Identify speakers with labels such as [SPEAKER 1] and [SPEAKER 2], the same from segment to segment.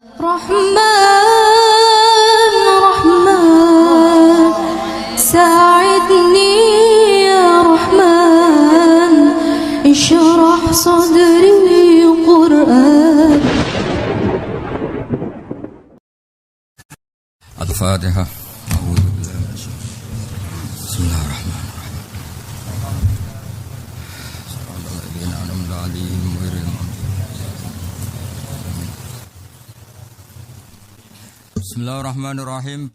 [SPEAKER 1] Rahman, Rahman, sa'idni ya Rahman, ishrah sadri Qur'an.
[SPEAKER 2] Al-Fatihah. Bismillahirrahmanirrahim. Bismillahirrahmanirrahim.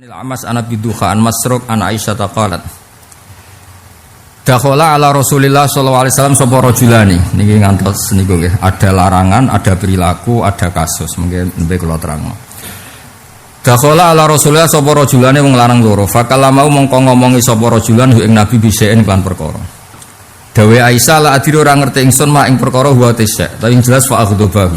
[SPEAKER 2] Al-Amas an Abi Duha an Masruq an Aisyah qalat dakhala ala Rasulillah sallallahu alaihi wasallam sapa rajulani niki ngantos niku nggih ada larangan, ada perilaku, ada kasus mungkin lebih kula terangno. Dakhala ala Rasulillah sapa rajulane wong larang loro fakala mau mongko ngomongi sapa rajulan ing Nabi bisaen kan perkara. Dawe Aisyah la adira ora ngerti ingsun mak ing perkara wa tisya tapi jelas fa aghdabahu.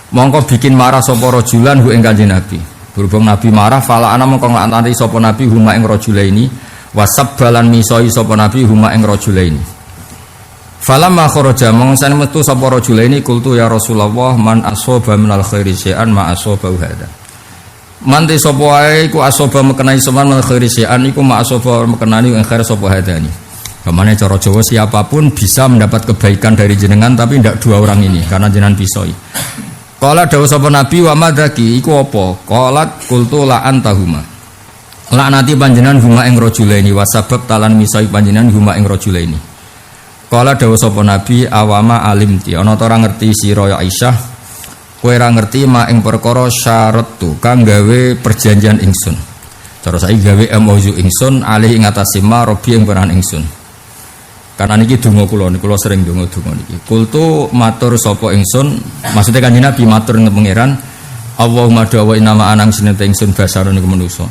[SPEAKER 2] Mongko bikin marah sapa rajulan ing Kanjeng Nabi. Berhubung Nabi marah fala ana mongko nglantari sapa Nabi huma ing rajulaini wasabbalan misoi sapa Nabi huma ing rajulaini. Falamma kharaja mongsan metu sapa rajulaini qultu ya Rasulullah man asaba minal khairi syai'an ma asaba hada. Manti sapa wae iku asaba mekenani seman minal khairi syai'an iku ma asaba mekenani ing khair sapa hadani. Bagaimana cara Jawa siapapun bisa mendapat kebaikan dari jenengan tapi tidak dua orang ini karena jenengan pisoi. Qala dawuh sapa Nabi wa madzaki iku apa? Qalat qultu la antahuma. Laknati panjenengan huma ing rajulaini wa sabab talan misai panjenengan huma ing rajulaini. Qala dawuh sapa Nabi awama alimti ana ta ora ngerti sira ya Aisyah kowe ora ngerti mak ing perkara syarattu kang gawe perjanjian ingsun. Cara saiki gawe MOU ingsun alih ing atase ma robi ing peran ingsun. Karena niki donga kula sering donga-donga niki. Kultu matur sapa ingsun, maksudnya Kanjeng Nabi matur nang pangeran, Allahumma dawa inama anang sinete ingsun basarun niku manusa.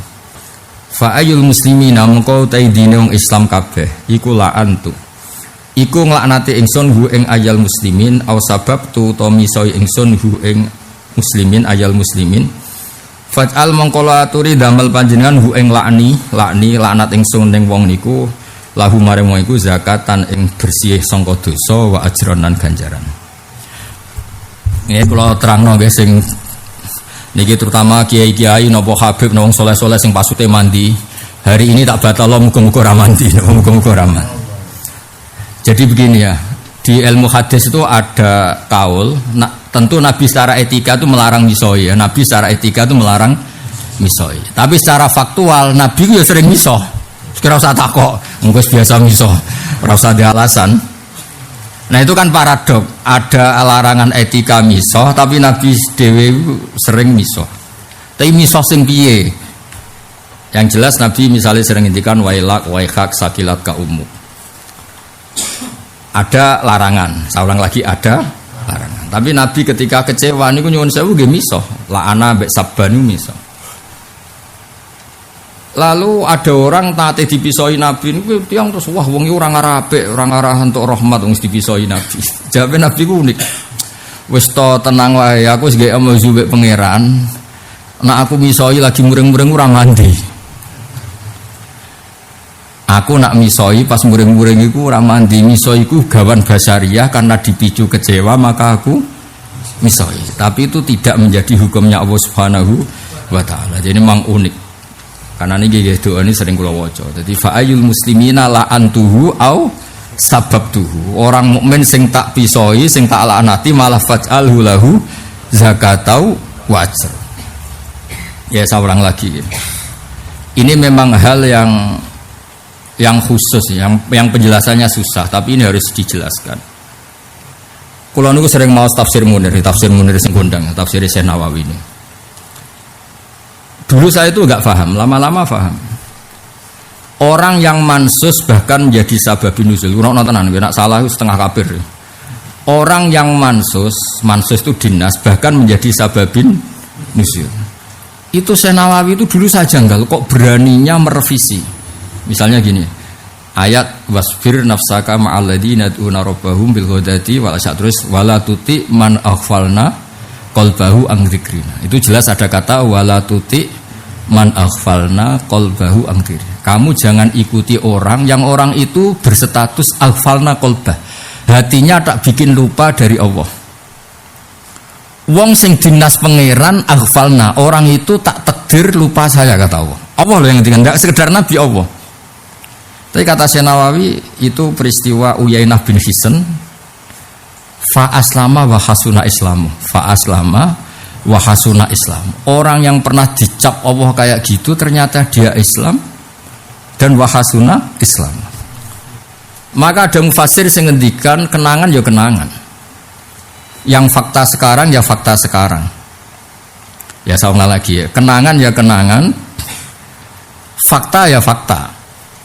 [SPEAKER 2] Fa ayyul muslimina mengko ta dine wong Islam kabeh iku la'antu. Iku nglaknati ingsun hu ing ayal muslimin au sabab tu to misoi ingsun hu ing muslimin ayal muslimin. Fa'al mengko aturi damel panjenengan hu ing lakni laknat ingsun ning wong niku. Lahu mareng wong iku zakatan ing bersih sangka dosa wa ajran lan ganjaran. Nggih kula terangno nggih sing niki terutama kiai-kiai napa habib napa wong saleh-saleh sing pasute mandi. Hari ini tak batal muga-muga ora mandi, muga-muga ora mandi. Jadi begini ya, di ilmu hadis itu ada kaul, tentu Nabi secara etika itu melarang misoi ya. Nabi secara etika itu melarang misoi. Tapi secara faktual Nabi itu ya sering miso. Kira usah takok, mungkin biasa miso, ora usah ada alasan. Nah itu kan paradok, ada larangan etika miso, tapi Nabi dhewe sering miso. Tapi miso sing piye? Yang jelas Nabi misalnya sering ngendikan wailak, waihak, sakilat ka ummu. Ada larangan, saya ulang lagi ada larangan. Tapi Nabi ketika kecewa niku nyuwun sewu nggih miso, la ana mbek sabanu miso. Lalu ada orang taate dipisoi Nabi niku tiyang terus wah wong iki ora ngarah apik, ora ngarah entuk rahmat wong dipisoi Nabi. Jawabe Nabi ku unik. Wis to tenang wae, aku wis gawe emosi mbek pangeran. Nek aku misoi lagi muring-muring ora mandi. Aku nak misoi pas muring-muring iku ora mandi. Misoi iku gawan basariah karena dipicu kecewa maka aku misoi. Tapi itu tidak menjadi hukumnya Allah Subhanahu wa taala. Jadi memang unik. Karena ini doa ini sering kula waca. Jadi fa'ayul muslimina la'antuhu au sababtuhu. Orang mukmin sing tak pisoi, sing tak laknati malah faj'alhu lahu zakatau wajr. Ya saya ulang lagi. Ini memang hal yang khusus, yang penjelasannya susah, tapi ini harus dijelaskan. Kula niku sering mau tafsir Munir sing kondang, tafsir Syekh Nawawi ini. Dulu saya itu enggak paham, lama-lama paham. Orang yang mansus bahkan menjadi sababin nuzul. Ora tenan, nek salah setengah kafir. Orang yang mansus itu dinas bahkan menjadi sababin nuzul. Itu Syekh Nawawi itu dulu saya janggal kok beraninya merevisi. Misalnya gini. Ayat wasfir nafsaka ma'al ladzina yad'una rabbahum bil ghadati wal asya terus wala tuti man aghfalna qalbahu an dzikrina. Itu jelas ada kata wala tuti man aghfalna qalbahu an dzikrina. Kamu jangan ikuti orang yang orang itu berstatus aghfalna qalbah. Hatinya tak bikin lupa dari Allah. Wong sing dinas pangeran aghfalna, orang itu tak takdir lupa saya kata Allah. Allah loh yang ngendikan, enggak sekedar Nabi Allah. Tapi kata Syekh Nawawi itu peristiwa Uyainah bin Hisn fa aslama wa hasuna islamu. Fa aslama wa hasuna islam. Orang yang pernah dicap Allah kayak gitu ternyata dia Islam dan wa hasuna Islam. Maka ada mufasir sing ngendikan kenangan ya kenangan. Yang fakta sekarang ya fakta sekarang. Ya saya ulang lagi ya. Kenangan ya kenangan. Fakta ya fakta.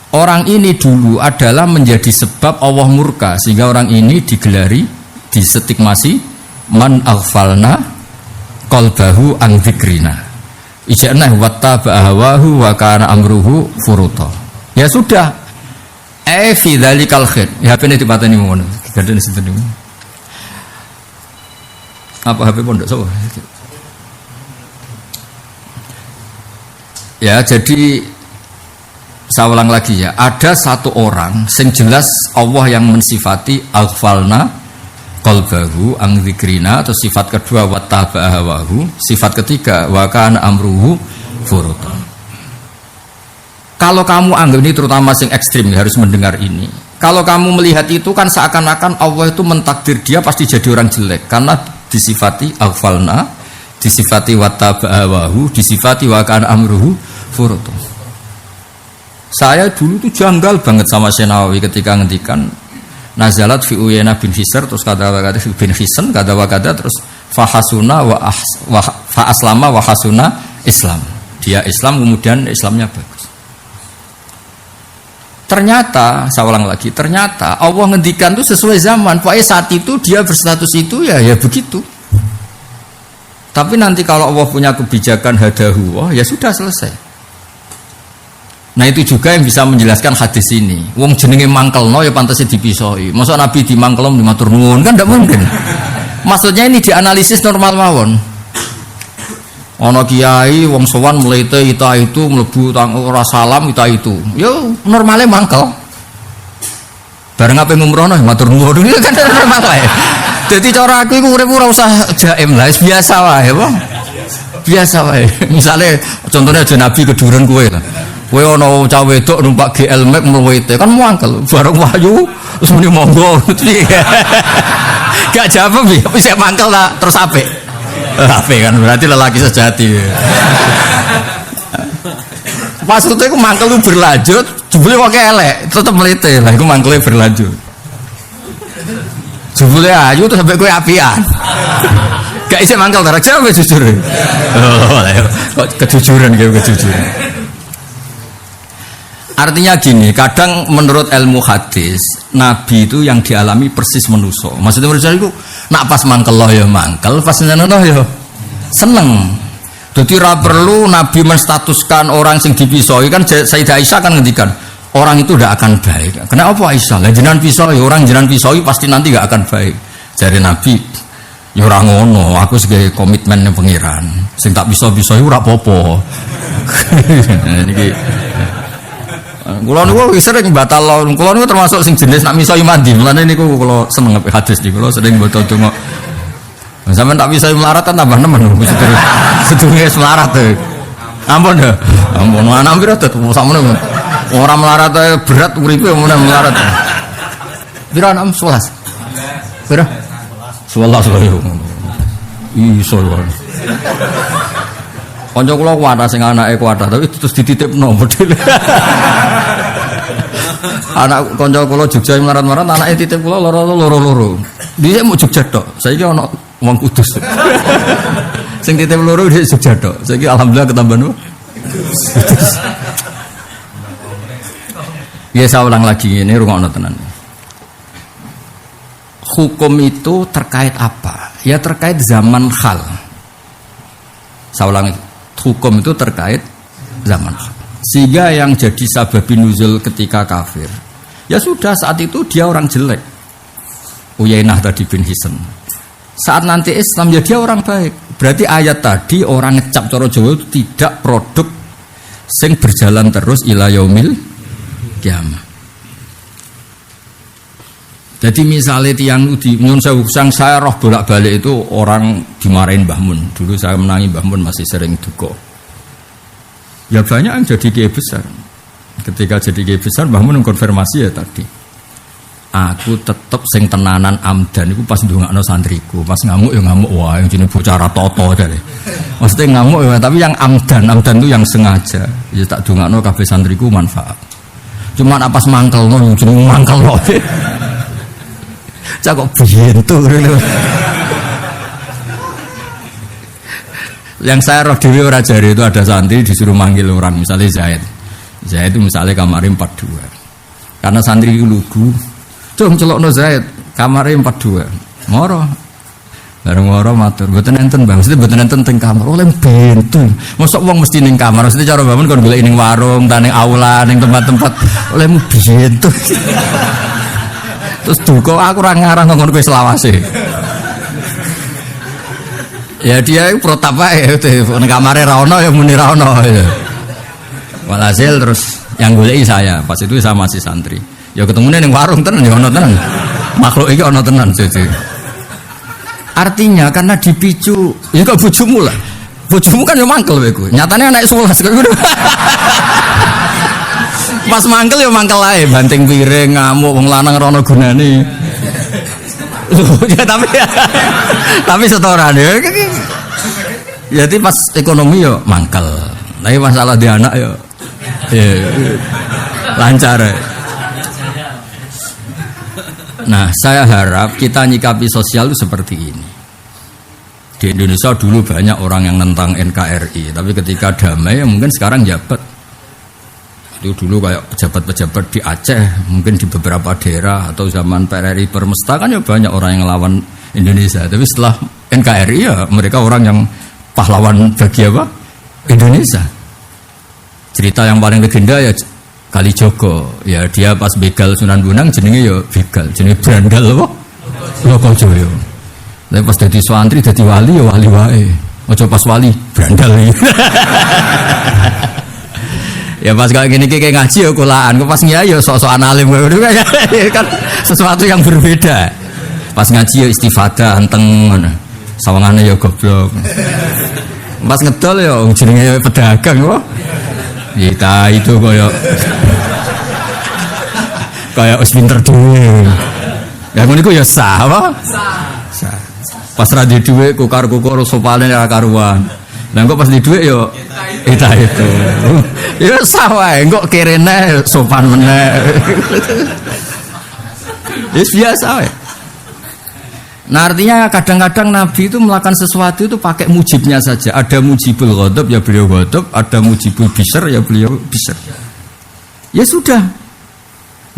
[SPEAKER 2] Orang ini dulu adalah menjadi sebab Allah murka sehingga orang ini digelari, distigmasi man aghfalna qalbahu an dzikrina. Ija'na wattaba hawahu wa kana amruhu furuta. Ya sudah. Fi dzalikal khair. Ya HP-ne dipateni ngono. Gadene sinten niku? Apa HP pondok so? Ya jadi saya ulang lagi ya, ada satu orang sing jelas Allah yang mensifati aghfalna qalbahu ang dzikrina, atau sifat kedua wattaba hawahu, sifat ketiga wa kana amruhu furuta. Kalau kamu anggap ini terutama sing ekstrim ya, harus mendengar ini. Kalau kamu melihat itu kan seakan-akan Allah itu mentakdir dia pasti jadi orang jelek karena disifati aghfalna, disifati wattabahu, disifati wa kana amruhu furuta. Saya dulu tuh janggal banget sama Syekh Nawawi ketika ngendikan nazalat fi Uyainah bin Hisr, terus kata bin Hisn kata terus fahasuna wa fa aslama wa hasuna Islam. Dia Islam kemudian Islamnya bagus. Ternyata, saya ulang lagi, ternyata Allah ngendikan itu sesuai zaman. Pokoknya saat itu dia berstatus itu ya begitu. Tapi nanti kalau Allah punya kebijakan hadahu, ya sudah selesai. Nah itu juga yang bisa menjelaskan hadis ini. Wong jenenge mangkelno ya pantasnya dipisoi. Masa Nabi dimangkelno di matur nuwun kan tidak mungkin. Maksudnya ini dianalisis normal mawon. Ono kiai wong sowan mlete ita itu mlebu ora salam ita itu. Yo normale mangkel. Bareng ape ngumrono matur nuwun kan normal ae. Dadi cara aku iku urip ora usah jaim lah, biasa wae, apa? Biasa wae. Misale contohnya aja Nabi keduren kowe lah. Kowe ono cah wedok numpak GL Max mlete kan mangkel. Bareng wahyu terus muni monggo. Gak jawab ya, wis mangkel lah terus apik. Ape kan berarti lelaki sejati. Pas itu aku mangkel itu berlanjut, jebule kok elek, tetep melete lah. Aku mangkelnya berlanjut. Jebule ayu terus sampai kowe apian. Gak isih mangkel tarak jawab jujur. Oh, kok kejujuran gitu kejujuran. Artinya gini, kadang menurut ilmu hadis Nabi itu yang dialami persis manusia. Maksudnya menurut saya itu nak pas mangkel loh ya mangkel, pas nyenenoh ya seneng. Jadi ra perlu Nabi menstatuskan orang sing dipisoi kan. Sayyidah Aisyah kan ngendikan orang itu tidak akan baik. Kenapa Aisyah? Lah jenengan pisoi, orang jenengan pisoi pasti nanti gak akan baik. Jadi Nabi ya ora ngono, aku sebagai komitmen yang pengiran. Sing tak pisoi ora apa-apa. Niki kula niku sering batal, kula niku termasuk sing jenis nak misoi mandi. Mulane niku kula seneng hadis niku, kula sering baca donga. Sampeyan tak misoi melarat kan tambah nemen. Sedurunge melarat to. Ampun ya. Ampun anak piro to sakmono. Ora melarat berat uripe mun melarat. Piro anak 11. Piro? 11 lho. Iso lho. Kanca kula kuwatah sing anake kuwatah tapi terus dititipno model. Anak kanca kula Jogja marat-marat anake titip kula loro-loro. Dhisik mau Jogja tok. Saiki ana wong Kudus. Sing titip loro di Jogja tok. Saiki alhamdulillah ketambahan Kudus. Ya saya ulang lagi ini rungokno tenan. Hukum itu terkait apa? Ya terkait zaman hal. Saya ulang lagi. Hukum itu terkait zaman. Sehingga yang jadi sababin nuzul ketika kafir, ya sudah saat itu dia orang jelek. Uyainah tadi bin Hisn. Saat nanti Islam ya dia orang baik. Berarti ayat tadi orang ngecap cara Jawa itu tidak produk sing berjalan terus ila yaumil kiamah. Jadi misalnya tiang di nyun sewu saya roh bolak-balik itu orang dimarahin Mbah Mun. Dulu saya menangi Mbah Mun masih sering duka. Ya banyak yang jadi kiai besar. Ketika jadi kiai besar Mbah Mun konfirmasi ya tadi. Aku tetep sing tenanan amdan iku pas ndongakno santriku. Pas ngamuk ya ngamuk wah yang jenenge bocah toto jare. Maksudnya ngamuk ya tapi yang amdan itu yang sengaja. Ya tak ndongakno kabeh santriku manfaat. Cuma pas mangkelno yang jenenge mangkelno. Cak kok biyentu ngono. Yang saya roh dhewe ora jare itu ada santri disuruh manggil orang misalnya Zaid. Zaid itu misalnya kamarnya 42. Karena santri itu lugu. Cung celokno Zaid, kamare 42. Moro. Bareng moro matur, mboten enten Bang, mesti mboten enten teng kamar. Oleh bentu. Mosok wong mesti ning kamar, mesti cara bangun kon golek ning warung, ta ning aula, ning tempat-tempat. Oleh bentu. Terus duka aku ora ngarah ngono kowe selawase. Ya dia protap ae ning kamare ra ono ya muni ra ono. Walhasil terus yang goleki saya, pas itu saya masih santri. Ya ketemunya ning warung tenan ya ono tenan. Makhluk iki ono tenan siji. Artinya karena dipicu, ya kok bojomu lah. Bojomu kan yo mangkel kowe. Nyatane anak 11 kok. Pas mangkel yo mangkel ae, banting piring, ngamuk wong lanang ora ono gunane. Ya tapi setoran ya. Jadi pas ekonomi yo mangkel. Tapi masalah di anak yo lancar. Nah, saya harap kita nyikapi sosial itu seperti ini. Di Indonesia dulu banyak orang yang nentang NKRI, tapi ketika damai ya mungkin sekarang jabat. Itu dulu kayak pejabat-pejabat di Aceh, mungkin di beberapa daerah atau zaman PRRI Permesta kan ya banyak orang yang ngelawan Indonesia. Tapi setelah NKRI ya mereka orang yang pahlawan bagi apa? Indonesia. Cerita yang paling legenda ya Kalijogo, ya dia pas begal Sunan Bonang jenenge ya begal, jenenge Brandal apa? Lokojoyo. Tapi pas dadi santri dadi wali ya wali wae. Aja pas wali Brandal iki. Ya pas kayak gini kayak ngaji ya kulaan, pas ngiyai ya sok-sokan alim kan sesuatu yang berbeda. Pas ngaji ya istifadah anteng ngono. Sawangane ya goblok. Pas ngedol ya jenenge pedagang kok. Kita itu kayak wis pinter dhewe. Ya ngono iku ya sah apa? Sah. Pas ra di dhuwit kukar-kukur sopane ra karuan. Lah kok pas di dhuwit ya itu. Ya sah wae, kok kirene sopan meneh. Wis biasa wae. Nah artinya kadang-kadang Nabi itu melakukan sesuatu itu pakai mujibnya saja. Ada mujibul ghadab ya beliau ghadab, ada mujibul bisr ya beliau bisr. Ya sudah.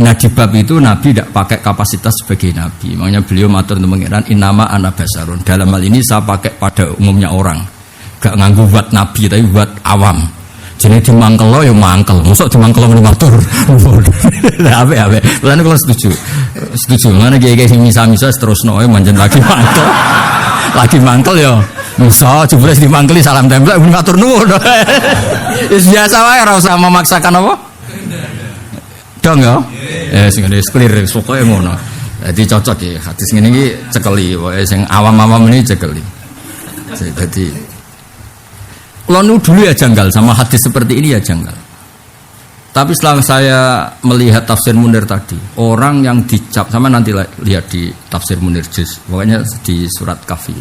[SPEAKER 2] Nah di bab itu Nabi tidak pakai kapasitas sebagai Nabi. Makanya beliau matur untuk pengiran innama ana basarun. Dalam hal ini saya pakai pada umumnya orang. Gak nganggu buat Nabi tapi buat awam. Jadi dimangkel lo ya mangkel, mosok dimangkel ngene matur. Lah ape. Lan kula setuju. Mana kiai-kiai sing misa-misa terusno manjen lagi mangkel. Lagi mangkel ya. Musa jebule dimangkeli salam tempel matur nuwun. Wis biasa wae ora usah memaksakan apa? Dong ya. Sing ngene clear pokoke ngono. Dadi cocok iki hadis ngene iki cekeli wae sing awam-awam ini cekeli. Jadi kalau dulu ya janggal sama hadis seperti ini ya janggal. Tapi setelah saya melihat tafsir Munir tadi, orang yang dicap sama nanti lihat di tafsir Munir juz, pokoknya di surat Kahfi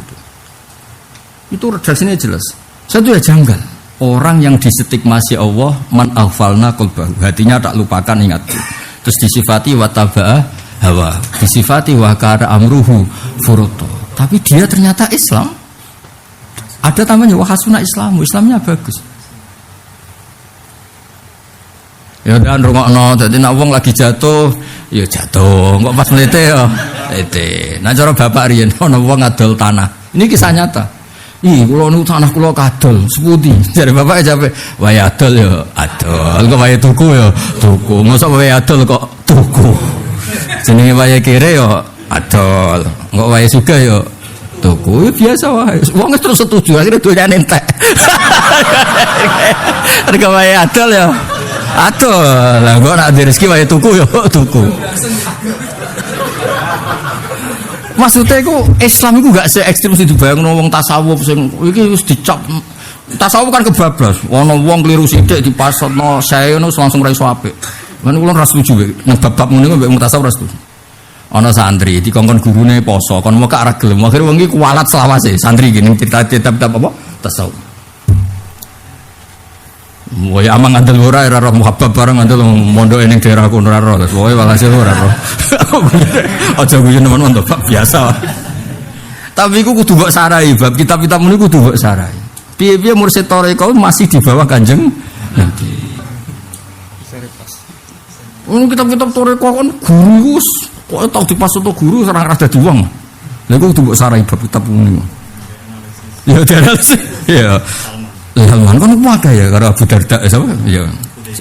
[SPEAKER 2] itu redaksinya jelas. Saya tuh ya janggal. Orang yang distigmasi Allah man aghfalna qalbahu, hatinya tak lupakan ingatku. Terus disifati watabaa hawa, disifati wa kana amruhu furuto. Tapi dia ternyata Islam. Ada tamanya wahasuna Islamu, Islamnya bagus. Ya dan rungokno, dadi nek wong lagi jatuh, ya jatuh. Kok pas mlete ya lete. Nah cara bapak riyen ana wong ngadol tanah. Ini kisah nyata. Ih, kula niku tanah kula kadol, sepundi. Jare bapak jape, wae adol ya adol. Kok wae tuku ya tuku. Mosok wae adol kok tuku. Jenenge wae kere ya adol. Kok wae sugih ya tuku biasa wae. Wong terus setuju akhirnya doyan entek. Harga wae adol ya. Adol. Lah kok nak rezeki wae tuku ya tuku. Maksudnya iku Islam iku gak se ekstrem sing dibayangno wong tasawuf sing iki wis dicap. Tasawuf kan kebablas. Ana wong kliru sithik dipasotno sae ngono langsung ra iso apik. Lan kula ora setuju nek bab-bab ngene mbek wong tasawuf ora setuju. Ana santri dikongkon gurune poso, kon mok ora gelem. Akhire wong iki kualat selawase. Santri iki ning cerita-cerita apa? Tasawuf. Woy amang ngandel ora roh muhabbab bareng ngandel mondoke ning daerah kono ora roh. Woy walhasil ora roh. Aja guyon teman-teman to, biasa. Tapi iku kudu mbok sarai, bab kitab-kitab muni kudu mbok sarai. Piye-piye mursyid tarekah masih di bawah Kanjeng Nabi. Kitab-kitab tarekah kan guru kok tau dipasutno guru ora dadi wong. Lha iku kudu mbok sarai bab kitab muni. Ya dianalisis. Ya. Salman kan wae ya karo Abu Darda sapa ya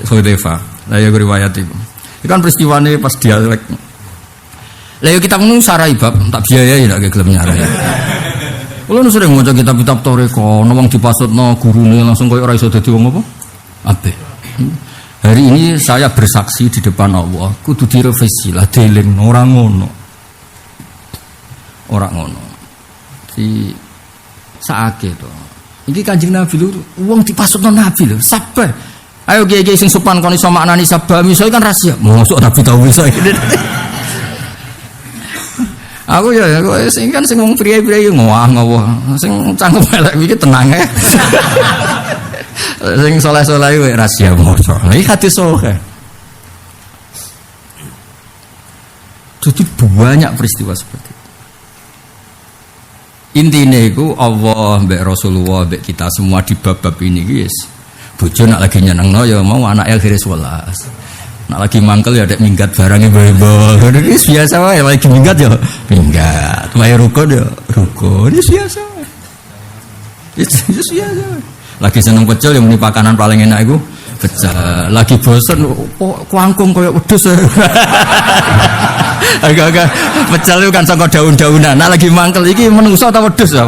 [SPEAKER 2] Hudzaifah. Lah ya riwayat iku. Iku kan peristiwane pas dialek. Lah ya kita ngono sarai bab tak biayai nek gelem nyarai. Kulo nu sering maca kitab-kitab tarekah, ono wong dipasutno gurune langsung koyo ora iso dadi wong apa? Apik. Hari ini saya bersaksi di depan Allah, kudu direvisi lah deling ora ngono. Ora ngono. Si saake to. Iki Kanjeng Nabi lho, wong dipasutno Nabi lho, sabar. Ayo kiye-kiye sing sopan kon iso maknani sabar, iso kan rahasia. Mosok Nabi tau iso. Aku ya sing kan sing wong priye-priye ngowah-ngowah. Sing cangkem elek iki tenang ae. Sing saleh-saleh kuwi rahasia mosok. Iki hadis sahih. Jadi banyak peristiwa seperti itu. Intinya itu Allah mbek Rasulullah mbek kita semua di bab-bab ini guys. Bojo nak lagi nyenengno ya mau anake akhire 11. Nak lagi mangkel ya dek minggat barangnya bawa. Ini biasa wae lagi minggat ya minggat. Wae rukun ya rukun. Ini biasa. Itu biasa. Lagi seneng pecel yang muni pakanan paling enak iku pecel. Lagi bosen kuangkung koyo wedhus. Agak-agak pecel itu kan saka daun-daunan. Nah lagi mangkel iki menungso ta wedhus ya.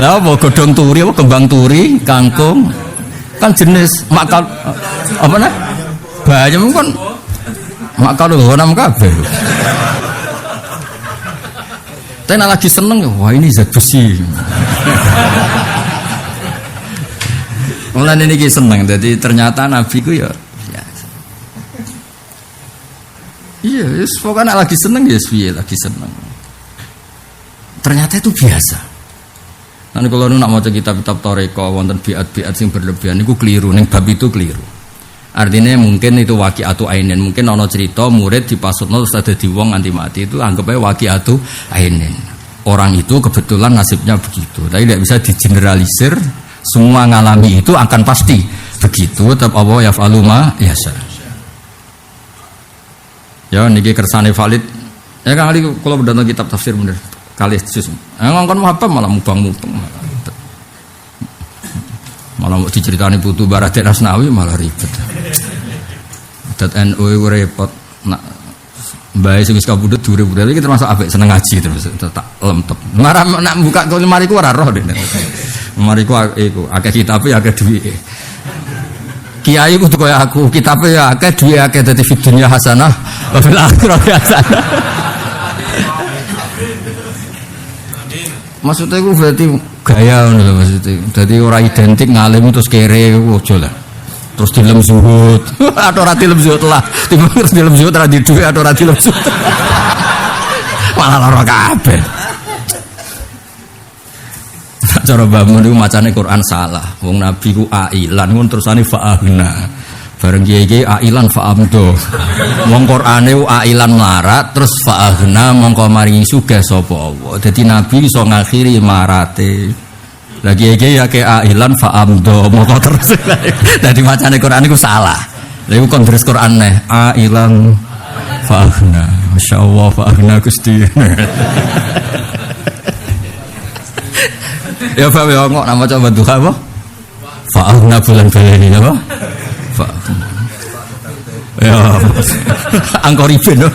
[SPEAKER 2] Lah apa godhong turi apa kembang turi, kangkung. Kan jenis makal apa nah? Bayam kan makal honam kabeh. Tapi lagi seneng wah ini zat besi. Mulane niki seneng. Jadi ternyata Nabi ku ya iya, pokoknya lagi seneng ya, lagi seneng. Ternyata itu biasa. Nanti kalau nak mau kitab-kitab tarekah, wonten biat-biat sing berlebihan, itu keliru. Neng bab itu keliru. Artinya mungkin itu waqi'atu ainin. Mungkin ono cerita murid dipasutno terus ada di wong anti mati itu anggap aja waqi'atu ainin. Orang itu kebetulan nasibnya begitu. Tapi tidak bisa digeneralisir. Semua ngalami itu akan pasti begitu. Tetap Allah yaf'alu ma yasha. Ya niki kersane valid. Ya kali kula bedana kitab tafsir bener. Kali sus. Ngongkon apa malah mubang-mubang. Malah diceritani putu Baradit Asnawi malah ribet. Dat NU repot nak mbae sing wis kabudut dure-dure iki termasuk apik seneng ngaji terus tak lempet. Marah nak buka lemari ku ora roh dene. Lemari ku iku akeh kitabe akeh duwike. Kiai kudu kaya aku, kitabe ya akeh duwe akeh dadi fidunya hasanah wa fil akhirati hasanah. Maksudnya itu berarti gaya ngono lho maksudnya. Dadi ora identik ngalim terus kere ojo lah. Terus dilem zuhud. Atau ora dilem zuhud lah. Terus dilem zuhud ora di duwe atau ora dilem zuhud. Malah lara kabeh. Cara bangun itu macane Quran salah. Wong Nabi ku ailan ngono terusane fa'ahna. Bareng kiye-kiye ailan fa'amdo. Wong Qur'ane ailan melarat terus fa'ahna mongko maringi sugih sapa Allah. Dadi Nabi iso ngakhiri marate. Lah kiye-kiye ya ke ailan fa'amdo mongko terus. Dadi macane Quran iku salah. Lha iku kon deres Quran neh ailan fa'ahna. Masyaallah fa'ahna Gusti. Ya Pak ya kok nama coba duha apa? Fa'alna bulan-bulan ini apa? Fa'alna. Ya. Angkoriben lho.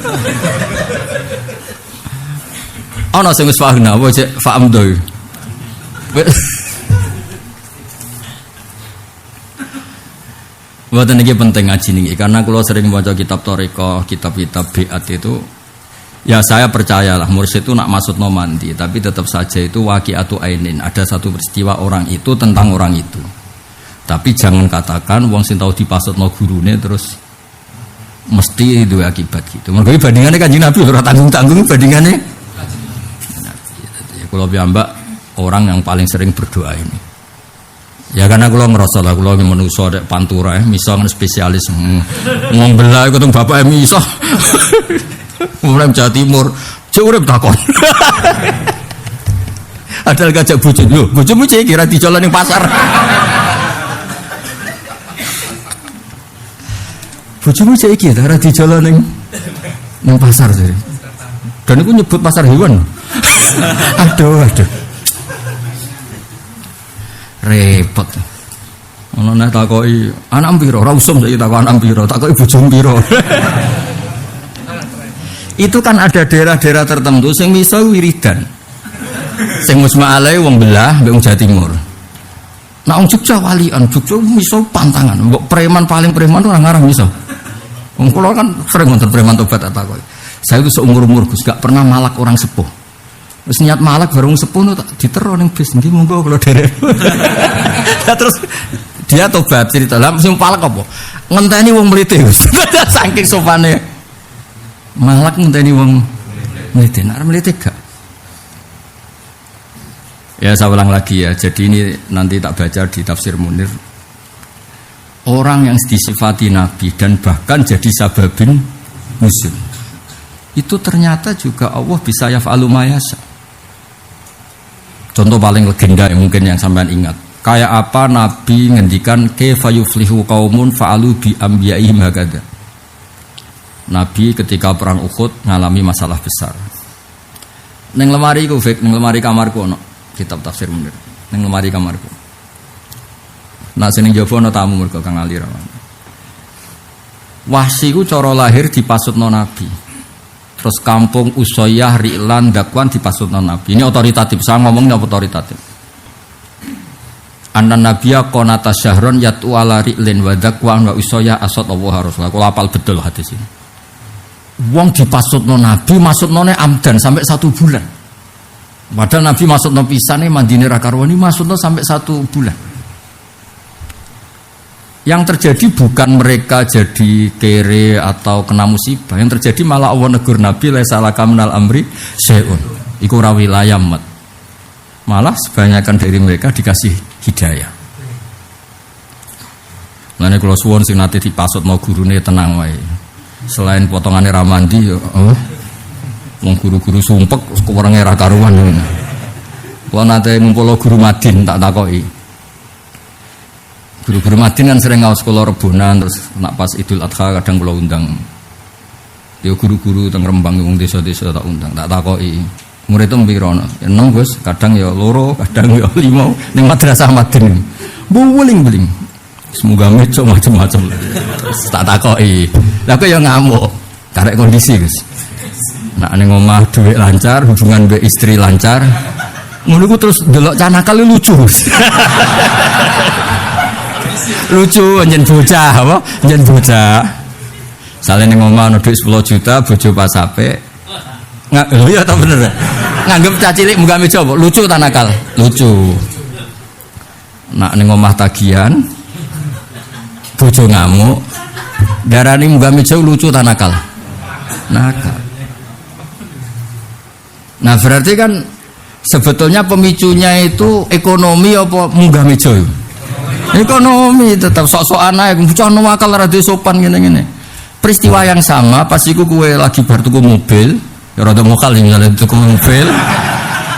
[SPEAKER 2] Ana sing wis fa'alna apa cek fa'amdo. Buatan ini penting ngaji nih karena kalau sering baca kitab tarekah, kitab-kitab biat itu Ya saya percayalah mursyid itu nak maksudno mandi, tapi tetap saja itu waqi'atu ainin. Ada satu peristiwa orang itu tentang orang itu. Tapi jangan katakan wong sing tau dipasutno gurune terus mesti itu akibat gitu. Mergo bandingannya Kanjeng Nabi ora tanggung-tanggung bandingannya. Ya kula piyambak orang yang paling sering berdoa ini. Ya karena kula ngerasa lah kula menungso nek pantura miso kan spesialis ngomong belah ketemu bapak miso. Mulai Jawa Timur, cek urip takon. Adal gajak bojo lho, bojomu cek kira dicolong ning pasar. Bojomu cek iki ora dicolong ning pasar jare. Dan iku nyebut pasar hewan. Aduh. Repot. Ono nek takoki anak piro, ora usum saiki takon anak piro, takoki bojomu piro. Itu kan ada daerah-daerah tertentu sing miso wiridan. Sing musma'alai wong belah mbek wong Jawa Timur. Nah wong Jogja walian, Jogja miso pantangan. Mbok preman paling preman ora ngarang miso. Wong kula kan sering wonten preman tobat tak kok. Saya itu seumur-umur Gus gak pernah malak orang sepuh. Terus niat malak bareng sepuh tak ditero ning bis nggih monggo kula derek. Terus dia tobat cerita lah sing palak apa? Ngenteni wong mlite Gus. Saking sopane. Malak ngenteni wong mlete, nek mlete gak. Ya saya ulang lagi ya. Jadi ini nanti tak baca di tafsir Munir. Orang yang disifati Nabi dan bahkan jadi sababin nuzul. Itu ternyata juga Allah bisa yaf'alu ma yasha. Contoh paling legenda yang mungkin yang sampean ingat. Kayak apa Nabi ngendikan kaifa yuflihu qaumun fa'alu bi anbiya'ihim hakadha. Nabi ketika perang Uhud ngalami masalah besar. Neng lemari ku fik, neng lemari kamarku ono kitab tafsir Munir. Neng lemari kamarku. Nah sini jaba ono tamu mergo Kang Ali Rawan. Wahsi ku cara lahir dipasutno Nabi. Terus kampung Usayyah, Ri'lan, Dakwan dipasutno Nabi. Ini otoritatif, saya ngomongnya otoritatif. Anan Nabiya qanata syahron yatu ala Ri'lin wa Dakwan wa Usayyah asad Allah Rasulullah. Kalau hafal betul hadis ini. Wong dipasutno Nabi masutnone amdan sampai 1 bulan. Padahal Nabi masutno pisane mandine ra karwani masutno sampai 1 bulan. Yang terjadi bukan mereka jadi kere atau kena musibah. Yang terjadi malah Allah negur Nabi laisa laka minal amri syai'un. Iku ora wilayah mat. Malah sebanyakan dari mereka dikasih hidayah. Lane kula suwun sing nate dipasutno gurune tenang wae. Selain potongannya ramandi wong guru-guru sumpek kurang era karuan kalau nanti ngumpul guru Madin tak takoki guru-guru Madin kan sering ngawas sekolah Rebunan terus nak pas Idul Adha kadang kula undang ya guru-guru teng Rembang wong desa-desa tak undang tak takoki murid itu mbirono enom Gus kadang ya loro kadang ya 5 ning madrasah Madin buling-buling semoga meco macam-macam tak takoki lah kok ya ngamuk karek kondisi Gus nak ning omah dhuwit lancar hubungan mbek istri lancar ngono ku terus delok canakal lucu lucu njen bocah apa njen bocah sale ning omah ana dhuwit 10 juta bojo pas apik lho ya ta bener nganggep cah cilik munggah meja apa lucu ta nakal lucu nak ning omah tagihan bojo ngamuk darani munggah meja lucu ta nakal nakal. Nah berarti kan sebetulnya pemicunya itu ekonomi apa munggah meja itu? Ekonomi tetap sok-sokan ae bocah nakal ora sopan ngene-ngene. Peristiwa yang sama pas iku kowe lagi bar tuku mobil, ya rada mokal misalnya tuku mobil,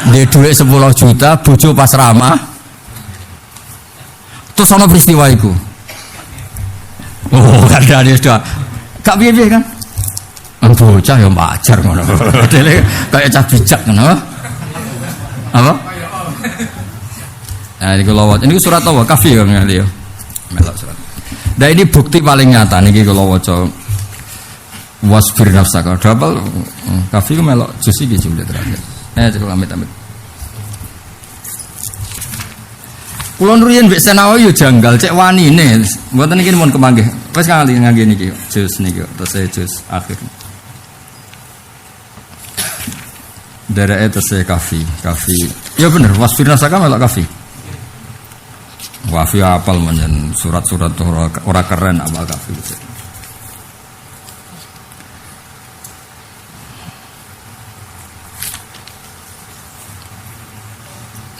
[SPEAKER 2] ndek dhuwit 10 juta, bojo pas ramah. Terus ana peristiwa iku. Oh, kadane sudah. Gak piye-piye kan? Bocah ya wajar ngono. Dene kaya cah bijak ngono. Apa? Nah, ini kalau ini surat apa? Kafi kan ya. Melok surat. Nah, ini bukti paling nyata niki kalau waca wasbir nafsaka. Double kafi ku melok jus iki jumlah terakhir. Cekul amit-amit. Kulon riyen mbek Senawi yo janggal cek wanine. Mboten iki mun kemanggih. Wis kali ngangge niki jus niki terus jus akhir. Dereke tesih kafi. Ya bener, wasfirna saka melok kafi. Wafi apal menyen surat-surat ora keren apal kafi.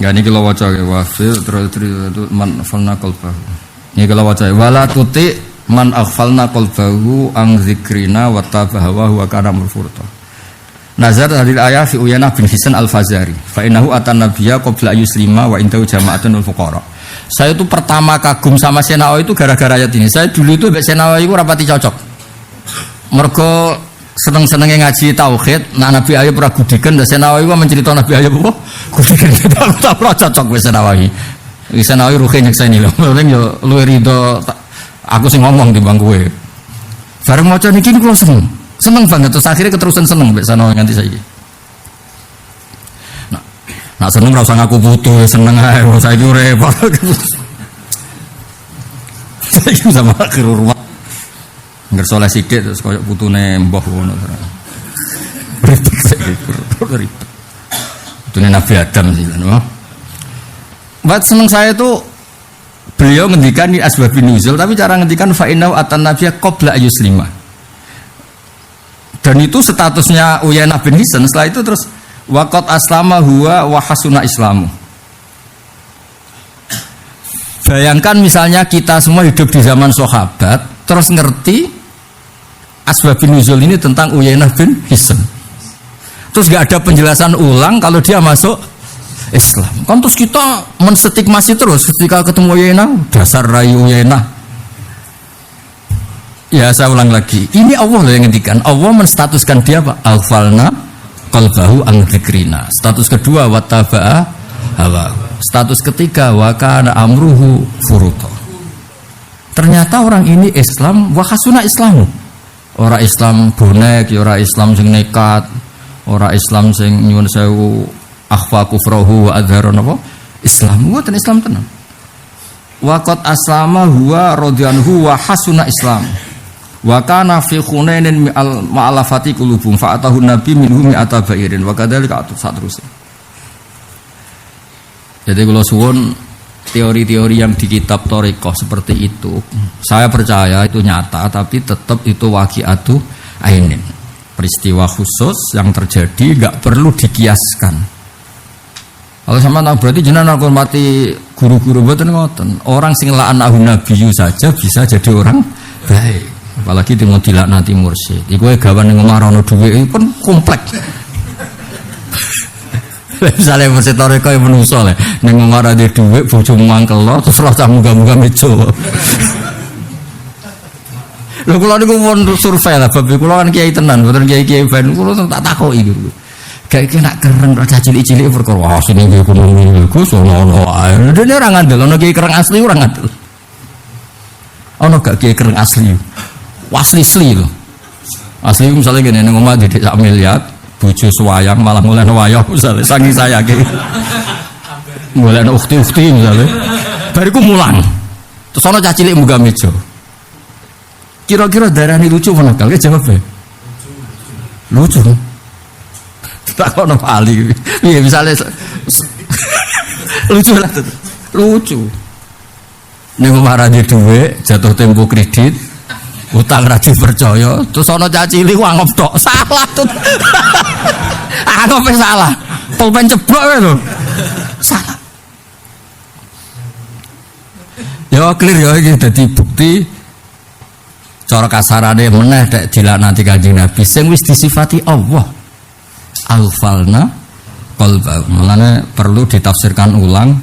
[SPEAKER 2] Ya ini kalau waca wafi terus man falna qalbahu. Ini kalau waca wala tuti man aghfalna qalbahu ang zikrina wa tabaha wa kana murfurta. Nazar hadil ayat fi Uyanah bin Hisan al-Fazari. Fa innahu atan nabiyya qabla yuslima wa indahu jama'atun fuqara. Saya itu pertama kagum sama Senawi itu gara-gara ayat ini. Saya dulu itu mbek Senawi itu rapati cocok. Mergo seneng-senenge ngaji tauhid, nah Nabi Ayub ora gudiken, Senawi ku menceritakan Nabi Ayub apa? Gudiken aku tak cocok wis Senawi. Wis Senawi ruhe nyekseni lho. Paling yo luwih rido aku sing ngomong timbang kowe. Bareng maca niki kula seneng banget terus akhirnya keterusan seneng mbek Senawi nganti saiki. Nah seneng ora usah ngaku putu, seneng ae saiki repot. Saiki sama akhir rumah. Ngger soleh sithik terus koyo putune mbah ngono terus. Ribet. Putune Nabi Adam sih kan. Buat seneng saya itu beliau ngendikan di asbabun nuzul tapi cara ngendikan fa innahu atan nabiyya qabla yuslima. Dan itu statusnya Uyainah bin Hisan setelah itu terus waqat aslama huwa wa hasuna islamu. Bayangkan misalnya kita semua hidup di zaman sahabat terus ngerti asbabun nuzul ini tentang Uyainah bin Hisan. Terus gak ada penjelasan ulang kalau dia masuk Islam. Kan terus kita menstigmasi terus ketika ketemu Uyainah, dasar rai Uyainah. Ya saya ulang lagi. Ini Allah loh yang ngendikan. Allah menstatuskan dia Pak alfalna qalbahu an dzikrina. Status kedua wattaba'a hawa. Status ketiga wa kana amruhu furuta. Ternyata orang ini Islam wa hasuna islamu. Ora Islam bonek, ora Islam sing nekat, ora Islam sing nyuwun sewu akhfa kufrahu wa adhara napa? Islam mboten Islam tenan. Wa qad aslama huwa radhiyallahu wa hasuna islam. Wa kana fi khunainin ma'alafati qulubum fa atahu nabi minhum mi'ata ba'irin wa kadzalika satrusnya. Jadi kalau suwun teori-teori yang di kitab Thariqah seperti itu saya percaya itu nyata tapi tetap itu waqi'atu ainin, peristiwa khusus yang terjadi enggak perlu dikiaskan. Kalau sama tahu berarti jenengan hormati guru-guru mboten ngoten. Orang sing la'anahu nabiyyu saja bisa jadi orang baik. Apalagi dengan dilaknati mursyid. Iku gawan ning omah ana dhuwit pun kompleks. Misale mursyid Thariqah ya menungso le ning omah ora duwe dhuwit bojo mangkel terus ora cah munggah-munggah meja. Lho kula niku pun survei lah bab kula kan kiai tenan, mboten kiai-kiai ben kula tak takoki niku. Gak nak kereng raja cilik-cilik perkara wah sini nggih ekonomi Gus ono ae. Dene ora ngandel ono kiai kereng asli ora ngandel. Ono gak kiai kereng asli. Asli lho. Asli misalnya gini ning omah didik sak miliar, bojo suwayang malah mulai wayah misalnya saking saya iki. Mulai ukhti-ukhti misalnya. Bariku mulang. Terus ana cah cilik munggah meja. Kira-kira darani lucu apa nakal? Jawab e. Lucu. Tak kono pali. Iya misalnya lucu lah. Lucu. Ning omah ra dhuwit, jatuh tempo kredit. Utang ra dipercaya, terus ana cah cilik anggap tok salah tuh. Anggap salah. Pulpen ceblok wae lho. Salah. Ya clear ya iki dadi bukti cara kasarane meneh nek dilaknati Kanjeng Nabi sing wis disifati Allah. Alfalna qalba. Mulane perlu ditafsirkan ulang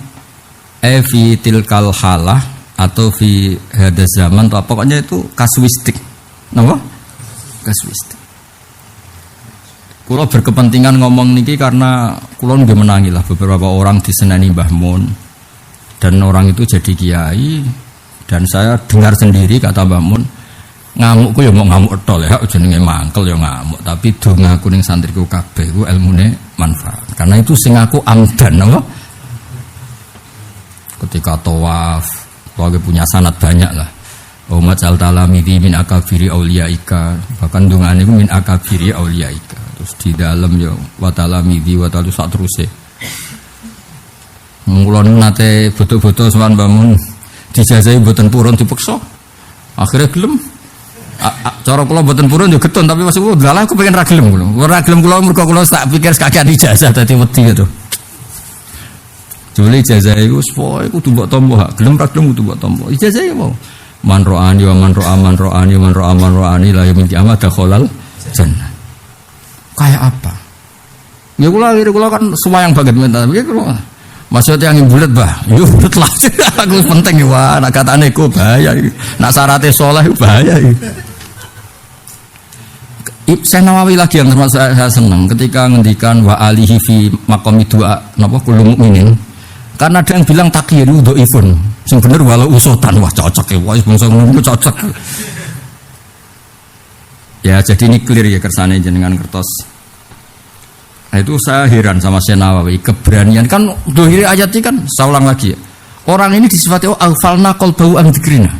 [SPEAKER 2] fi tilkal halah atau fi hada zaman atau pokoknya itu kasuistik. Napa? Kasuistik. Kulo berkepentingan ngomong niki karena kulo nggih menangi lah beberapa orang diseneni Mbah Mun dan orang itu jadi kiai dan saya dengar sendiri kata Mbah Mun ngamukku ya mau ngamuk tol ya jenenge mangkel ya ngamuk tapi dongaku ning santriku kabeh ku ilmune manfaat karena itu sing aku amdan napa ketika tawaf kalau punya sanad banyak lah. Umat al talami min akabiri auliyaika bahkan dongane ku min akabiri auliyaika. terus di dalam ya wa talamidi wa talu sak teruse. Mula nate foto-foto sampean bangun dijajahi mboten purun dipeksa. Akhirnya gelem. Cara kula mboten purun yo getun tapi pas kula dalah aku pengen ra gelem kula. Ora gelem kula mergo kula tak pikir sekalian ijazah dadi wedi gitu. Jule ijazah iku pokoke kudu mbok tampa hak. Gelem ra gelem kudu mbok tampa. Ijazah iki mau man ro'ani wa man ro'a man ro'ani man ro'a man ro'ani la yaumil qiyamah dakhalal jannah. Kayak apa? Ya kula kan semayang banget mental. Iki kula maksudnya yang bulat bah, yo bulat lah. Aku penting wah, nak katane ku bahaya. Nak syaratnya soleh bahaya. Saya Nawawi lagi yang termasuk saya senang ketika ngendikan wa alihi fi maqami dua napa kullu mukminin. Karena ada yang bilang takyiru dhaifun. Sing bener walau usutan wah cocok ya, wah bangsa ngono cocok. Ya jadi ini clear ya kersane jenengan kertos. Nah itu saya heran sama Syekh Nawawi keberanian kan dohiri ayat ini kan saya ulang lagi ya. Orang ini disifati alfalna qalbahu an dzikrina.